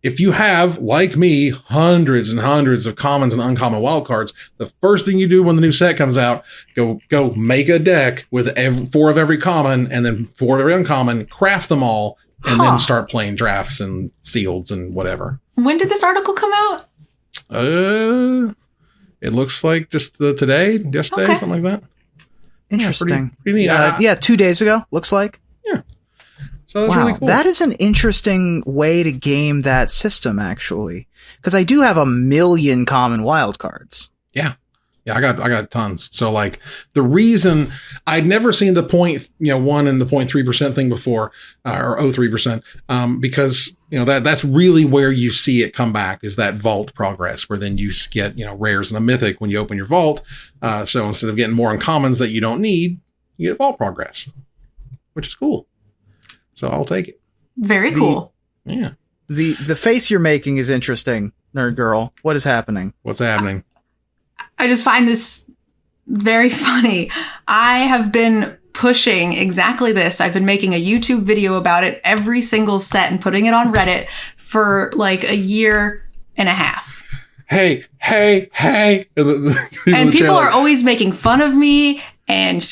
if you have, like me, hundreds and hundreds of commons and uncommon wildcards, the first thing you do when the new set comes out, go make a deck with 4 of every common and then 4 of every uncommon, craft them all, and then start playing drafts and sealeds and whatever. When did this article come out? It looks like just yesterday, something like that. Interesting. Pretty neat. 2 days ago, looks like. Yeah. So that's really cool. That is an interesting way to game that system, actually. Because I do have 1 million common wildcards. Yeah. Yeah, I got tons. So like the reason I'd never seen the 1 and the 0.3% thing before, or 0.3%, because that's really where you see it come back, is that vault progress, where then you get rares and a mythic when you open your vault. So instead of getting more uncommons that you don't need, you get vault progress, which is cool. So I'll take it. Very cool. Yeah. The face you're making is interesting, Nerd Girl. What is happening? What's happening? I just find this very funny. I have been pushing exactly this. I've been making a YouTube video about it, every single set, and putting it on Reddit for like a year and a half. Hey. And people are always making fun of me and...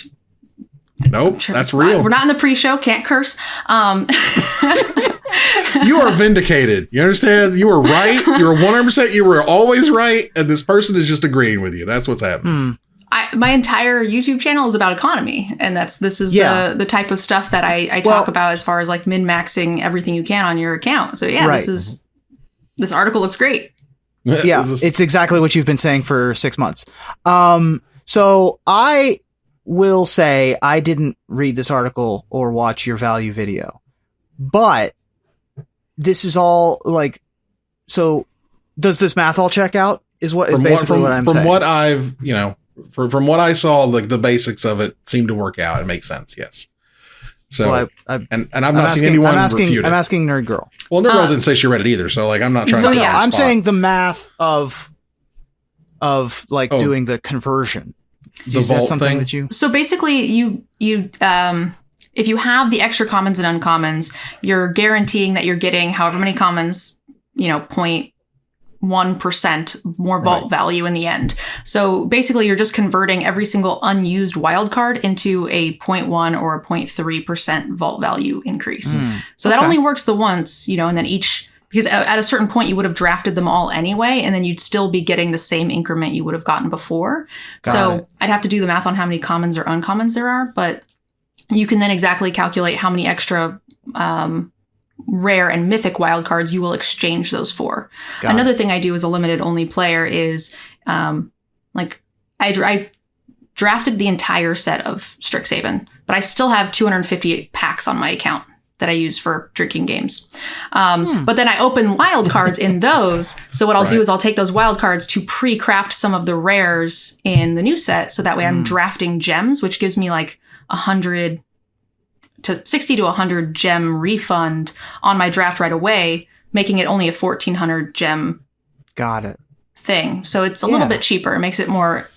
Nope, that's real. We're not in the pre-show, can't curse. You are vindicated. You understand? You were right. You were 100%. You were always right. And this person is just agreeing with you. That's what's happening. My entire YouTube channel is about economy. And this is the type of stuff that I talk about as far as like min-maxing everything you can on your account. So yeah, right. This article looks great. Yeah, it's exactly what you've been saying for 6 months. So I will say I didn't read this article or watch your value video, but this is all like, so does this math all check out is what is basically what I'm saying. From what I've, from what I saw, like the basics of it seem to work out. It makes sense. Yes. So, well, and I've not seen anyone refute it. I'm asking Nerd Girl. Well, Nerd Girl didn't say she read it either. So like, I'm not trying to. Yeah, I'm saying the math of like doing the conversion. Is that something thing that you? So basically, you if you have the extra commons and uncommons, you're guaranteeing that you're getting however many commons, 0.1% more vault value in the end. So basically, you're just converting every single unused wild card into a 0.1 or a 0.3% vault value increase. So that only works the once, and then because at a certain point you would have drafted them all anyway, and then you'd still be getting the same increment you would have gotten before. I'd have to do the math on how many commons or uncommons there are, but you can then exactly calculate how many extra rare and mythic wildcards you will exchange those for. Another thing I do as a limited only player is I drafted the entire set of Strixhaven, but I still have 258 packs on my account that I use for drinking games. But then I open wild cards in those. So what I'll do is I'll take those wild cards to pre-craft some of the rares in the new set. So that way I'm drafting gems, which gives me like 100 to 60 to 100 gem refund on my draft right away, making it only a 1,400 gem thing. So it's a little bit cheaper. It makes it more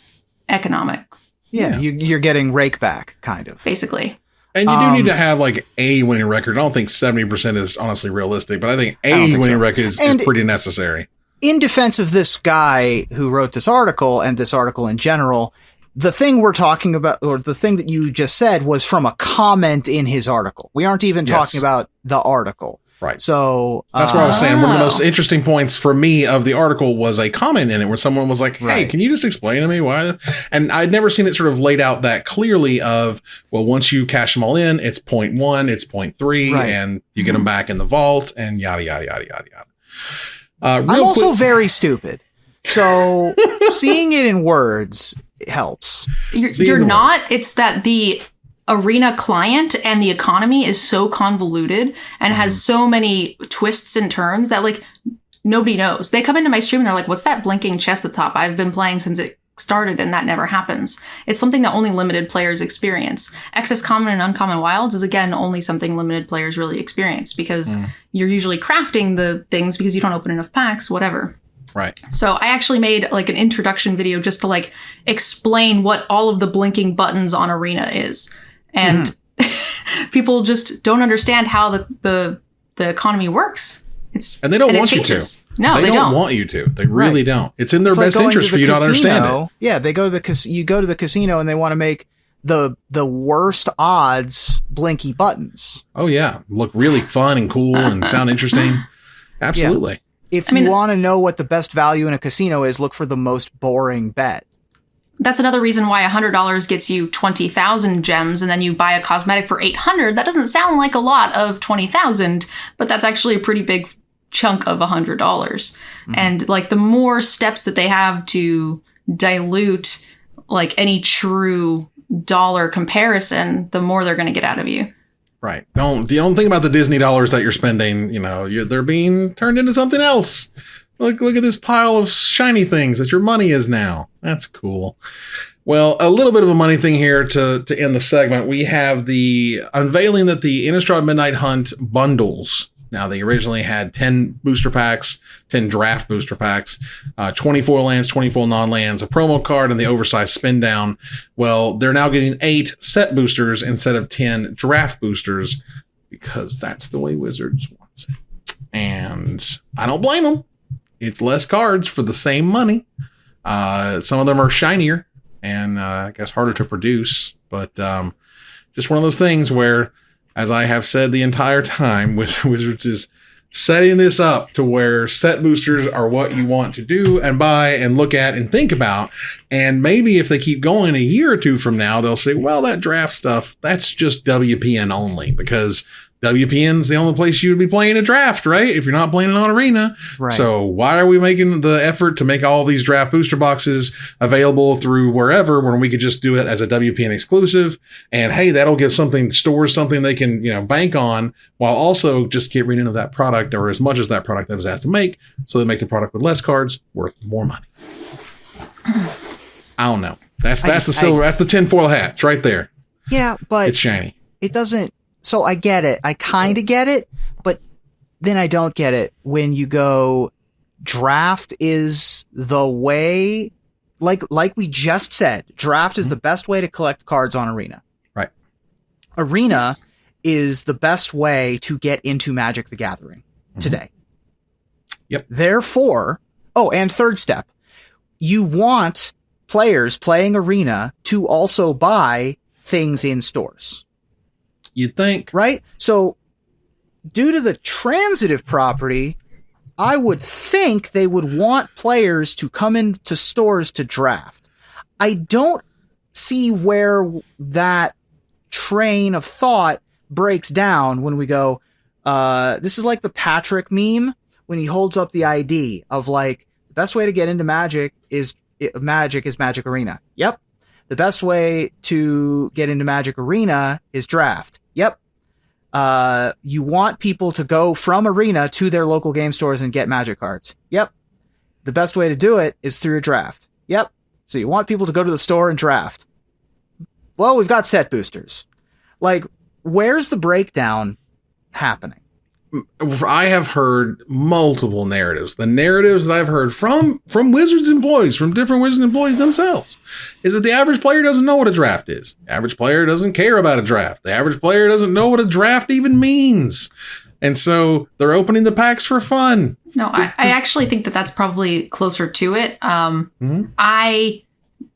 economic. Yeah. You're getting rake back kind of. Basically. And you do need to have like a winning record. I don't think 70% is honestly realistic, but I think a winning record is pretty necessary. In defense of this guy who wrote this article and this article in general, the thing we're talking about, or the thing that you just said, was from a comment in his article. We aren't even talking about the article. Right. So that's what I was saying. One of the most interesting points for me of the article was a comment in it where someone was like, hey, can you just explain to me why? And I'd never seen it sort of laid out that clearly of, well, once you cash them all in, it's 0.1, it's 0.3, and you get them back in the vault and yada, yada, yada, yada, yada. I'm also very stupid. So seeing it in words helps. You're not. It's that the Arena client and the economy is so convoluted and has so many twists and turns that like nobody knows. They come into my stream and they're like, what's that blinking chest at the top? I've been playing since it started and that never happens. It's something that only limited players experience. Excess common and uncommon wilds is again only something limited players really experience because you're usually crafting the things because you don't open enough packs, whatever. Right. So I actually made like an introduction video just to like explain what all of the blinking buttons on Arena is. And people just don't understand how the economy works. And they don't want you to. No, they don't want you to. They really don't. It's in their best interest for you to understand it. Yeah, they go to you go to the casino and they want to make the worst odds blinky buttons. Oh yeah, look really fun and cool and sound interesting. Absolutely. Yeah. If you want to know what the best value in a casino is, look for the most boring bet. That's another reason why $100 gets you 20,000 gems and then you buy a cosmetic for 800. That doesn't sound like a lot of 20,000, but that's actually a pretty big chunk of $100. And like the more steps that they have to dilute like any true dollar comparison, the more they're going to get out of you. Right. Don't think about the Disney dollars that you're spending. They're being turned into something else. Look at this pile of shiny things that your money is now. That's cool. Well, a little bit of a money thing here to end the segment. We have the unveiling that the Innistrad Midnight Hunt bundles. Now, they originally had 10 booster packs, 10 draft booster packs, 24 lands, 24 non-lands, a promo card, and the oversized spin down. Well, they're now getting 8 set boosters instead of 10 draft boosters because that's the way Wizards wants it. And I don't blame them. it's less cards for the same money. Some of them are shinier and I guess harder to produce, but just one of those things where, as I have said the entire time, Wizards is setting this up to where set boosters are what you want to do and buy and look at and think about. And maybe if they keep going a year or two from now, they'll say, well, that draft stuff, that's just WPN only, because WPN's the only place you would be playing a draft, right? If you're not playing it on Arena. Right. So why are we making the effort to make all these draft booster boxes available through wherever when we could just do it as a WPN exclusive? And hey, that'll give stores something they can, bank on, while also just get rid of that product, or as much as that product has to make, so they make the product with less cards worth more money. I don't know. That's the tinfoil hat. It's right there. Yeah, but it's shiny. It doesn't. So I get it. I kind of get it, but then I don't get it when you go draft is the way, like we just said, draft is the best way to collect cards on Arena. Right. Arena is the best way to get into Magic the Gathering today. Yep. Therefore, and third step, you want players playing Arena to also buy things in stores. You'd think. Right? So, due to the transitive property, I would think they would want players to come into stores to draft. I don't see where that train of thought breaks down when we go, this is like the Patrick meme when he holds up the ID of like, the best way to get into Magic is Magic Arena. Yep. The best way to get into Magic Arena is draft. Yep. You want people to go from Arena to their local game stores and get Magic cards. Yep. The best way to do it is through a draft. Yep. So you want people to go to the store and draft. Well, we've got set boosters. Like, where's the breakdown happening? I have heard multiple narratives. The narratives that I've heard from Wizards employees, from different Wizards employees themselves, is that the average player doesn't know what a draft is. The average player doesn't care about a draft. The average player doesn't know what a draft even means. And so they're opening the packs for fun. No, I actually think that that's probably closer to it. I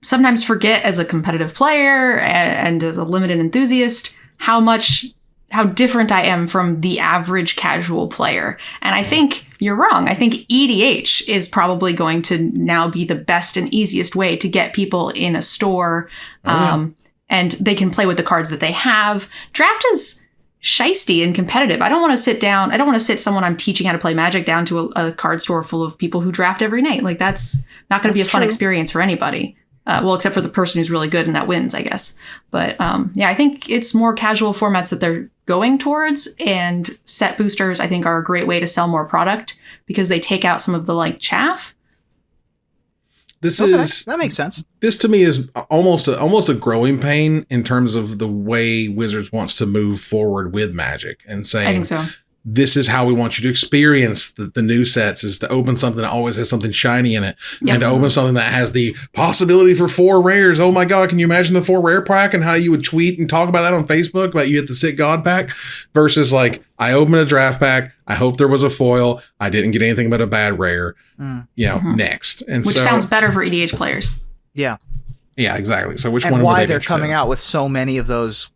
sometimes forget as a competitive player and as a limited enthusiast how different I am from the average casual player. And I think you're wrong. I think EDH is probably going to now be the best and easiest way to get people in a store. And they can play with the cards that they have. Draft is shisty and competitive. I don't want to sit someone I'm teaching how to play Magic down to a card store full of people who draft every night. Like, that's not going to be a fun experience for anybody. Well, except for the person who's really good and that wins, I guess. But I think it's more casual formats that they're going towards, and set boosters, I think, are a great way to sell more product because they take out some of the chaff. That makes sense. This to me is almost a growing pain in terms of the way Wizards wants to move forward with Magic and saying, I think so. This is how we want you to experience the new sets, is to open something that always has something shiny in it. Yep. And to open something that has the possibility for 4 rares. Oh my God, can you imagine the 4 rare pack and how you would tweet and talk about that on Facebook, about you hit the Sick God pack versus I opened a draft pack. I hope there was a foil. I didn't get anything but a bad rare, next. And which sounds better for EDH players. Yeah. Yeah, exactly. So which and one why they're coming out with so many of those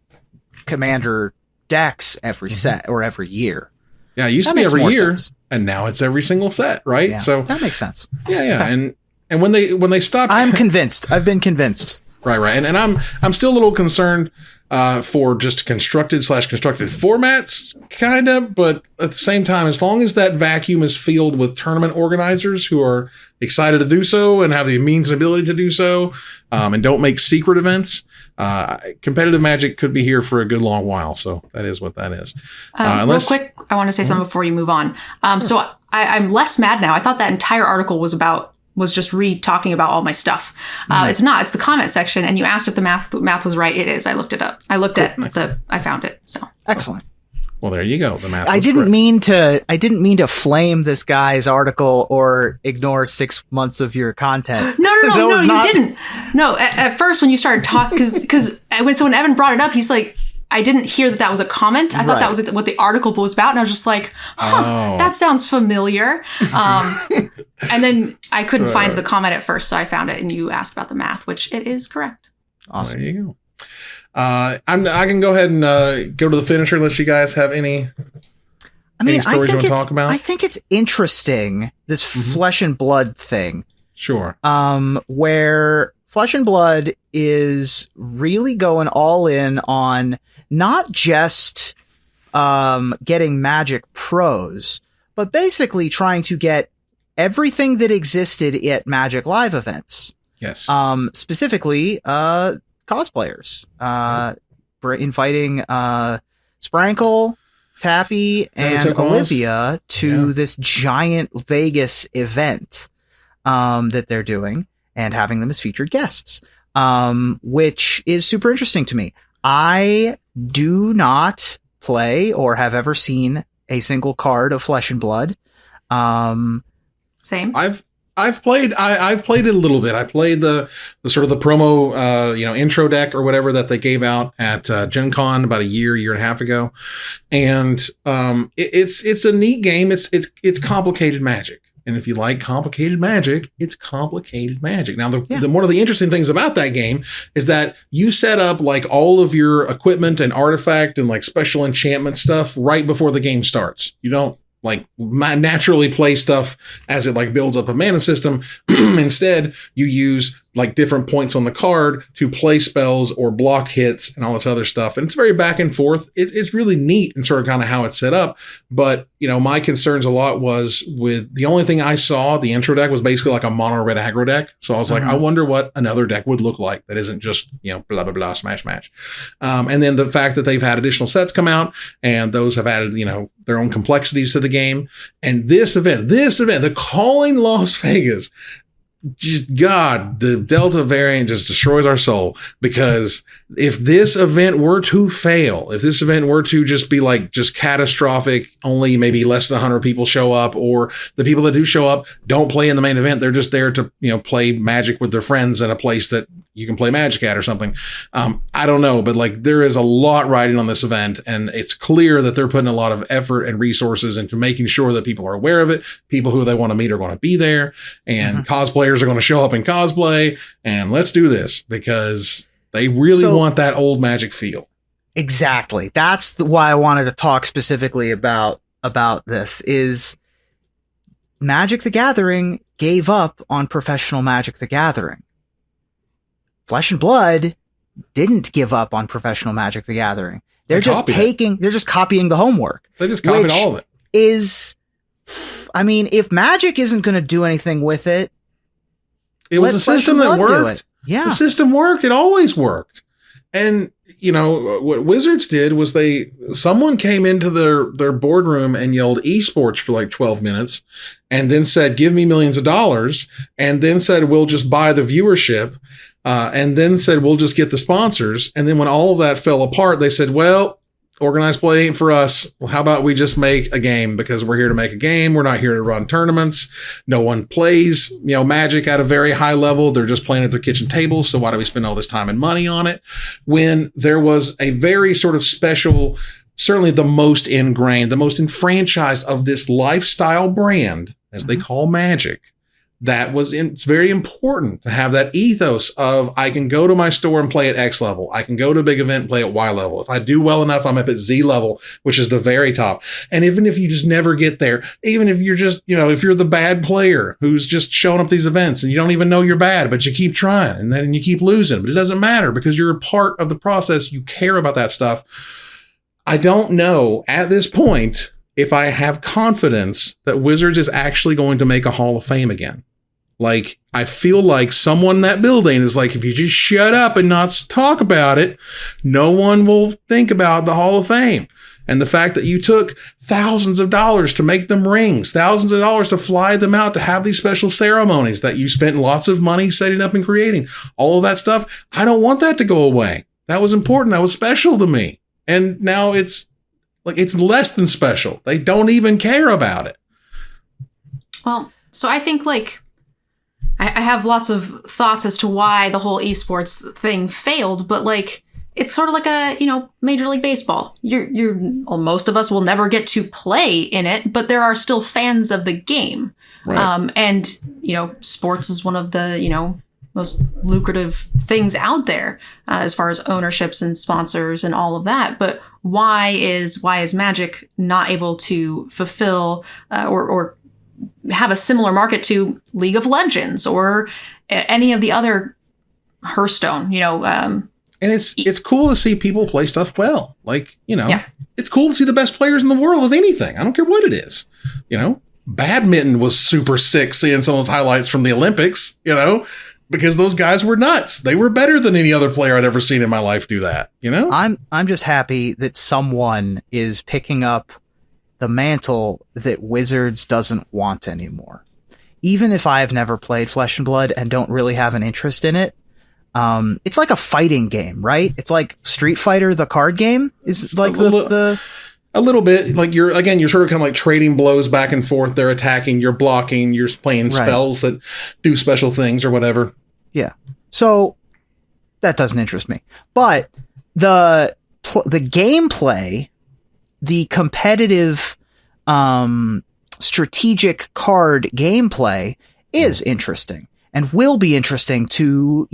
Commander decks every set or every year. Yeah, it used to be every year, and now it's every single set, right? Yeah, so that makes sense. Yeah, okay. And when they stopped, I'm convinced. I've been convinced. Right, and I'm still a little concerned for just constructed formats, kind of, but at the same time, as long as that vacuum is filled with tournament organizers who are excited to do so and have the means and ability to do so, and don't make secret events. Competitive Magic could be here for a good long while, so that is what that is. Real quick, I want to say something before you move on. So I'm less mad now. I thought that entire article was just talking about all my stuff. It's not. It's the comment section, and you asked if the math was right. It is. I looked it up. I found it. So excellent. Well, there you go. The math. I didn't mean to flame this guy's article or ignore 6 months of your content. No, you didn't. No, at first when you started talking, because when Evan brought it up, he's like, I didn't hear that was a comment. I thought that was what the article was about. And I was just like, that sounds familiar. And then I couldn't find the comment at first. So I found it and you asked about the math, which it is correct. Awesome. There you go. I can go ahead and go to the finisher unless you guys have any stories you want to talk about. I think it's interesting, this Flesh and Blood thing. Sure. Where Flesh and Blood is really going all in on not just getting Magic pros, but basically trying to get everything that existed at Magic Live events. Yes. Specifically, cosplayers. Inviting Sprankle, Tappy, and Olivia to this giant Vegas event that they're doing and having them as featured guests, which is super interesting to me. I do not play or have ever seen a single card of Flesh and Blood. Same. I've played it a little bit. I played the sort of the promo, intro deck or whatever that they gave out at Gen Con about a year and a half ago. And it's a neat game. It's complicated Magic. And if you like complicated Magic, it's complicated Magic. Now, one of the interesting things about that game is that you set up like all of your equipment and artifact and like special enchantment stuff right before the game starts. You don't like naturally play stuff as it like builds up a mana system. Instead, you use like different points on the card to play spells or block hits and all this other stuff. And it's very back and forth. It's really neat and sort of kind of how it's set up. But, my concerns a lot was with the only thing I saw, the intro deck was basically like a mono red aggro deck. So I was like, I wonder what another deck would look like that isn't just, blah, blah, blah, smash, match. And then the fact that they've had additional sets come out and those have added, their own complexities to the game. And this event, the Calling Las Vegas, just God, the Delta variant just destroys our soul, because if this event were to fail, if this event were to just be like just catastrophic, only maybe less than 100 people show up, or the people that do show up don't play in the main event, they're just there to, play Magic with their friends in a place that you can play Magic at or something. I don't know, but like there is a lot riding on this event, and it's clear that they're putting a lot of effort and resources into making sure that people are aware of it. People who they want to meet are going to be there, and cosplayers are going to show up in cosplay, and let's do this because they really want that old Magic feel. Exactly. That's why I wanted to talk specifically about this is Magic the Gathering gave up on professional Magic the Gathering. Flesh and Blood didn't give up on professional Magic the Gathering. They're just copying the homework. They just copied all of it. If Magic isn't going to do anything with it, it was a system that worked. Yeah. The system worked. It always worked. And, what Wizards did was someone came into their boardroom and yelled esports for like 12 minutes and then said, give me millions of dollars. And then said, we'll just buy the viewership. And then said, we'll just get the sponsors. And then when all of that fell apart, they said, well, organized play ain't for us. Well, how about we just make a game, because we're here to make a game. We're not here to run tournaments. No one plays, Magic at a very high level. They're just playing at their kitchen tables. So why do we spend all this time and money on it? When there was a very sort of special, certainly the most ingrained, the most enfranchised of this lifestyle brand, as they call Magic, it's very important to have that ethos of, I can go to my store and play at X level. I can go to a big event and play at Y level. If I do well enough, I'm up at Z level, which is the very top. And even if you just never get there, even if you're just, if you're the bad player who's just showing up these events and you don't even know you're bad, but you keep trying and then you keep losing, but it doesn't matter because you're a part of the process. You care about that stuff. I don't know at this point if I have confidence that Wizards is actually going to make a Hall of Fame again. Like, I feel like someone in that building is like, if you just shut up and not talk about it, no one will think about the Hall of Fame. And the fact that you took thousands of dollars to make them rings, thousands of dollars to fly them out, to have these special ceremonies that you spent lots of money setting up and creating, all of that stuff, I don't want that to go away. That was important. That was special to me. And now it's less than special. They don't even care about it. Well, so I think I have lots of thoughts as to why the whole esports thing failed, but it's sort of like a, Major League Baseball. Most of us will never get to play in it, but there are still fans of the game. Right. And, sports is one of the, most lucrative things out there as far as ownerships and sponsors and all of that. But why is Magic not able to fulfill or have a similar market to League of Legends or any of the other Hearthstone, And it's cool to see people play stuff well. Like, Yeah. It's cool to see the best players in the world of anything. I don't care what it is. Badminton was super sick seeing some of those highlights from the Olympics, because those guys were nuts. They were better than any other player I'd ever seen in my life do that, I'm just happy that someone is picking up the mantle that Wizards doesn't want anymore. Even if I have never played Flesh and Blood and don't really have an interest in it, it's like a fighting game, right? It's like Street Fighter, the card game, is like a little bit. Like you're sort of kind of like trading blows back and forth. They're attacking, you're blocking, you're playing spells that do special things or whatever. Yeah. So that doesn't interest me. But the gameplay, the competitive, strategic card gameplay is interesting and will be interesting to,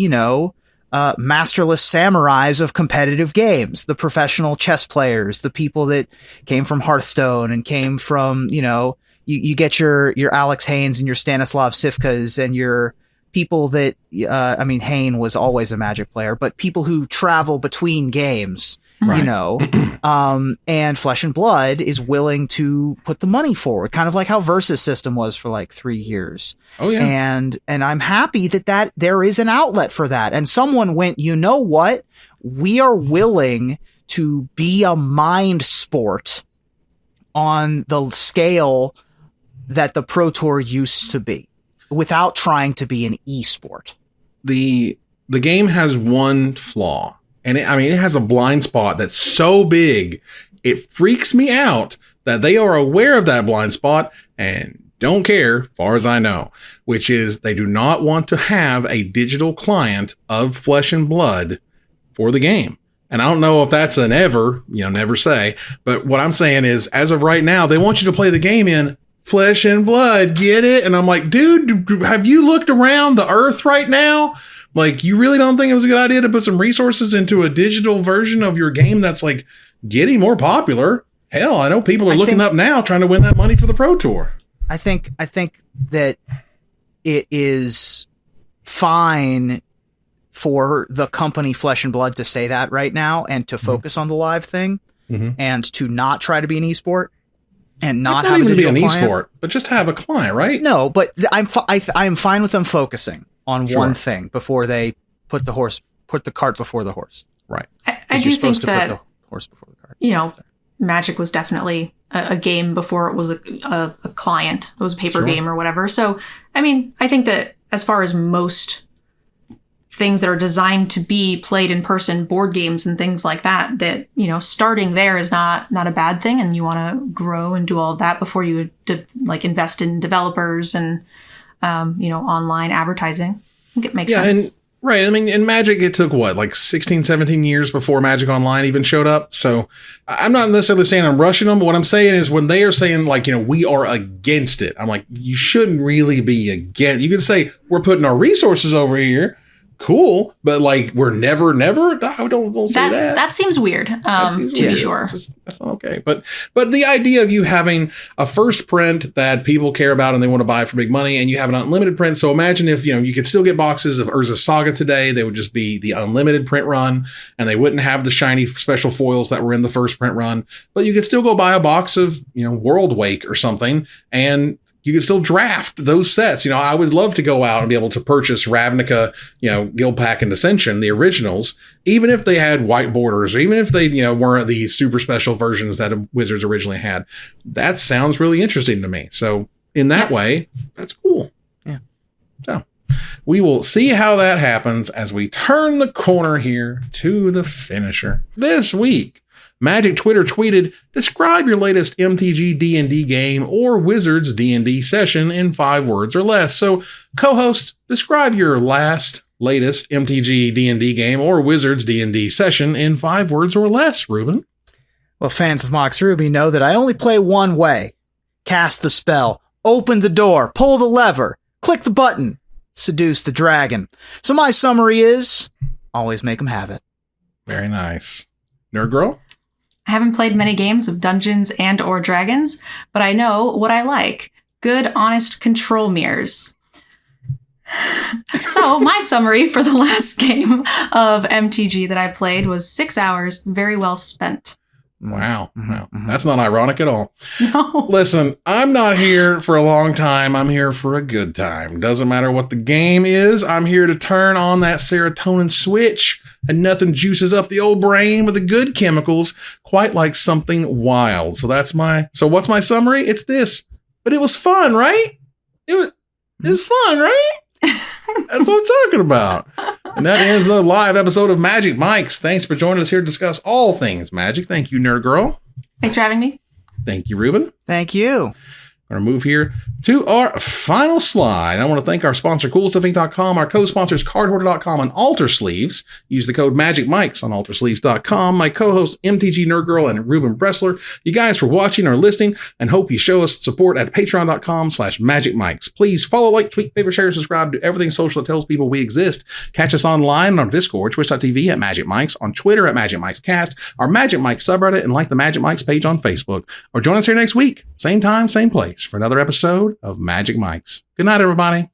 masterless samurais of competitive games, the professional chess players, the people that came from Hearthstone and came from, you get your Alex Haynes and your Stanislav Sivkas and your people that, Hayne was always a Magic player, but people who travel between games, and Flesh and Blood is willing to put the money forward, kind of like how Versus System was for like 3 years. Oh yeah. And I'm happy that there is an outlet for that. And someone went, you know what? We are willing to be a mind sport on the scale that the Pro Tour used to be without trying to be an esport. The game has one flaw. And it has a blind spot that's so big, it freaks me out that they are aware of that blind spot and don't care, far as I know, which is they do not want to have a digital client of Flesh and Blood for the game. And I don't know if that's an ever, never say, but what I'm saying is, as of right now, they want you to play the game in Flesh and Blood, get it? And I'm like, dude, have you looked around the earth right now? Like, you really don't think it was a good idea to put some resources into a digital version of your game that's like getting more popular? Hell, I know people are looking up now trying to win that money for the Pro Tour. I think that it is fine for the company Flesh and Blood to say that right now and to focus on the live thing and to not try to be an esport and not have a digital client. Esport, but just have a client, right? No, but I'm fine with them focusing on one thing before they put the cart before the horse. Right. I do think that put the horse before the cart. Magic was definitely a game before it was a client. It was a paper game or whatever. So, I think that as far as most things that are designed to be played in person, board games and things like that, starting there is not a bad thing. And you want to grow and do all of that before you invest in developers and online advertising. I think it makes sense. Right. In Magic, it took 16, 17 years before Magic Online even showed up. So I'm not necessarily saying I'm rushing them. What I'm saying is when they are saying we are against it, I'm like, you shouldn't really be against. You can say we're putting our resources over here. Cool. But we're never, don't say that. That seems weird, to be sure. That's not okay. But the idea of you having a first print that people care about and they want to buy for big money, and you have an unlimited print. So imagine if, you could still get boxes of Urza Saga today. They would just be the unlimited print run and they wouldn't have the shiny special foils that were in the first print run, but you could still go buy a box of, World Wake or something, and you can still draft those sets. I would love to go out and be able to purchase Ravnica, Guild Pack and Ascension, the originals, even if they had white borders, or even if they, weren't the super special versions that Wizards originally had. That sounds really interesting to me. So in that way, that's cool. Yeah. So we will see how that happens as we turn the corner here to the finisher. This week, Magic Twitter tweeted, describe your latest MTG D&D game or Wizards D&D session in 5 words or less. So, co-host, describe your last latest MTG D&D game or Wizards D&D session in 5 words or less, Ruben? Well, fans of Mox Ruby know that I only play one way. Cast the spell, open the door, pull the lever, click the button, seduce the dragon. So my summary is, always make them have it. Very nice. Nerd Girl? I haven't played many games of Dungeons and or Dragons, but I know what I like. Good, honest control mirrors. So my summary for the last game of MTG that I played was 6 hours, very well spent. Wow. That's not ironic at all. No. Listen, I'm not here for a long time. I'm here for a good time. Doesn't matter what the game is. I'm here to turn on that serotonin switch, and nothing juices up the old brain with the good chemicals quite like something wild. So what's my summary? It's this. But it was fun, right? It was fun, right? That's what I'm talking about. And that ends the live episode of Magic Mics. Thanks for joining us here to discuss all things Magic. Thank you, Nerd Girl. Thanks for having me. Thank you, Ruben. Thank you. Going to move here to our final slide. I want to thank our sponsor, CoolStuffInc.com, our co-sponsors, CardHoarder.com, and Alter Sleeves. Use the code MagicMics on AlterSleeves.com. My co-hosts, MTG Nerd Girl and Ruben Bressler. You guys for watching or listening, and hope you show us support at Patreon.com/MagicMics. Please follow, like, tweet, favorite, share, subscribe to everything social that tells people we exist. Catch us online on our Discord, twitch.tv at MagicMics, on Twitter at MagicMicsCast, our Magic Mics subreddit, and like the Magic Mics page on Facebook. Or join us here next week, same time, same place, for another episode of Magic Mics. Good night, everybody.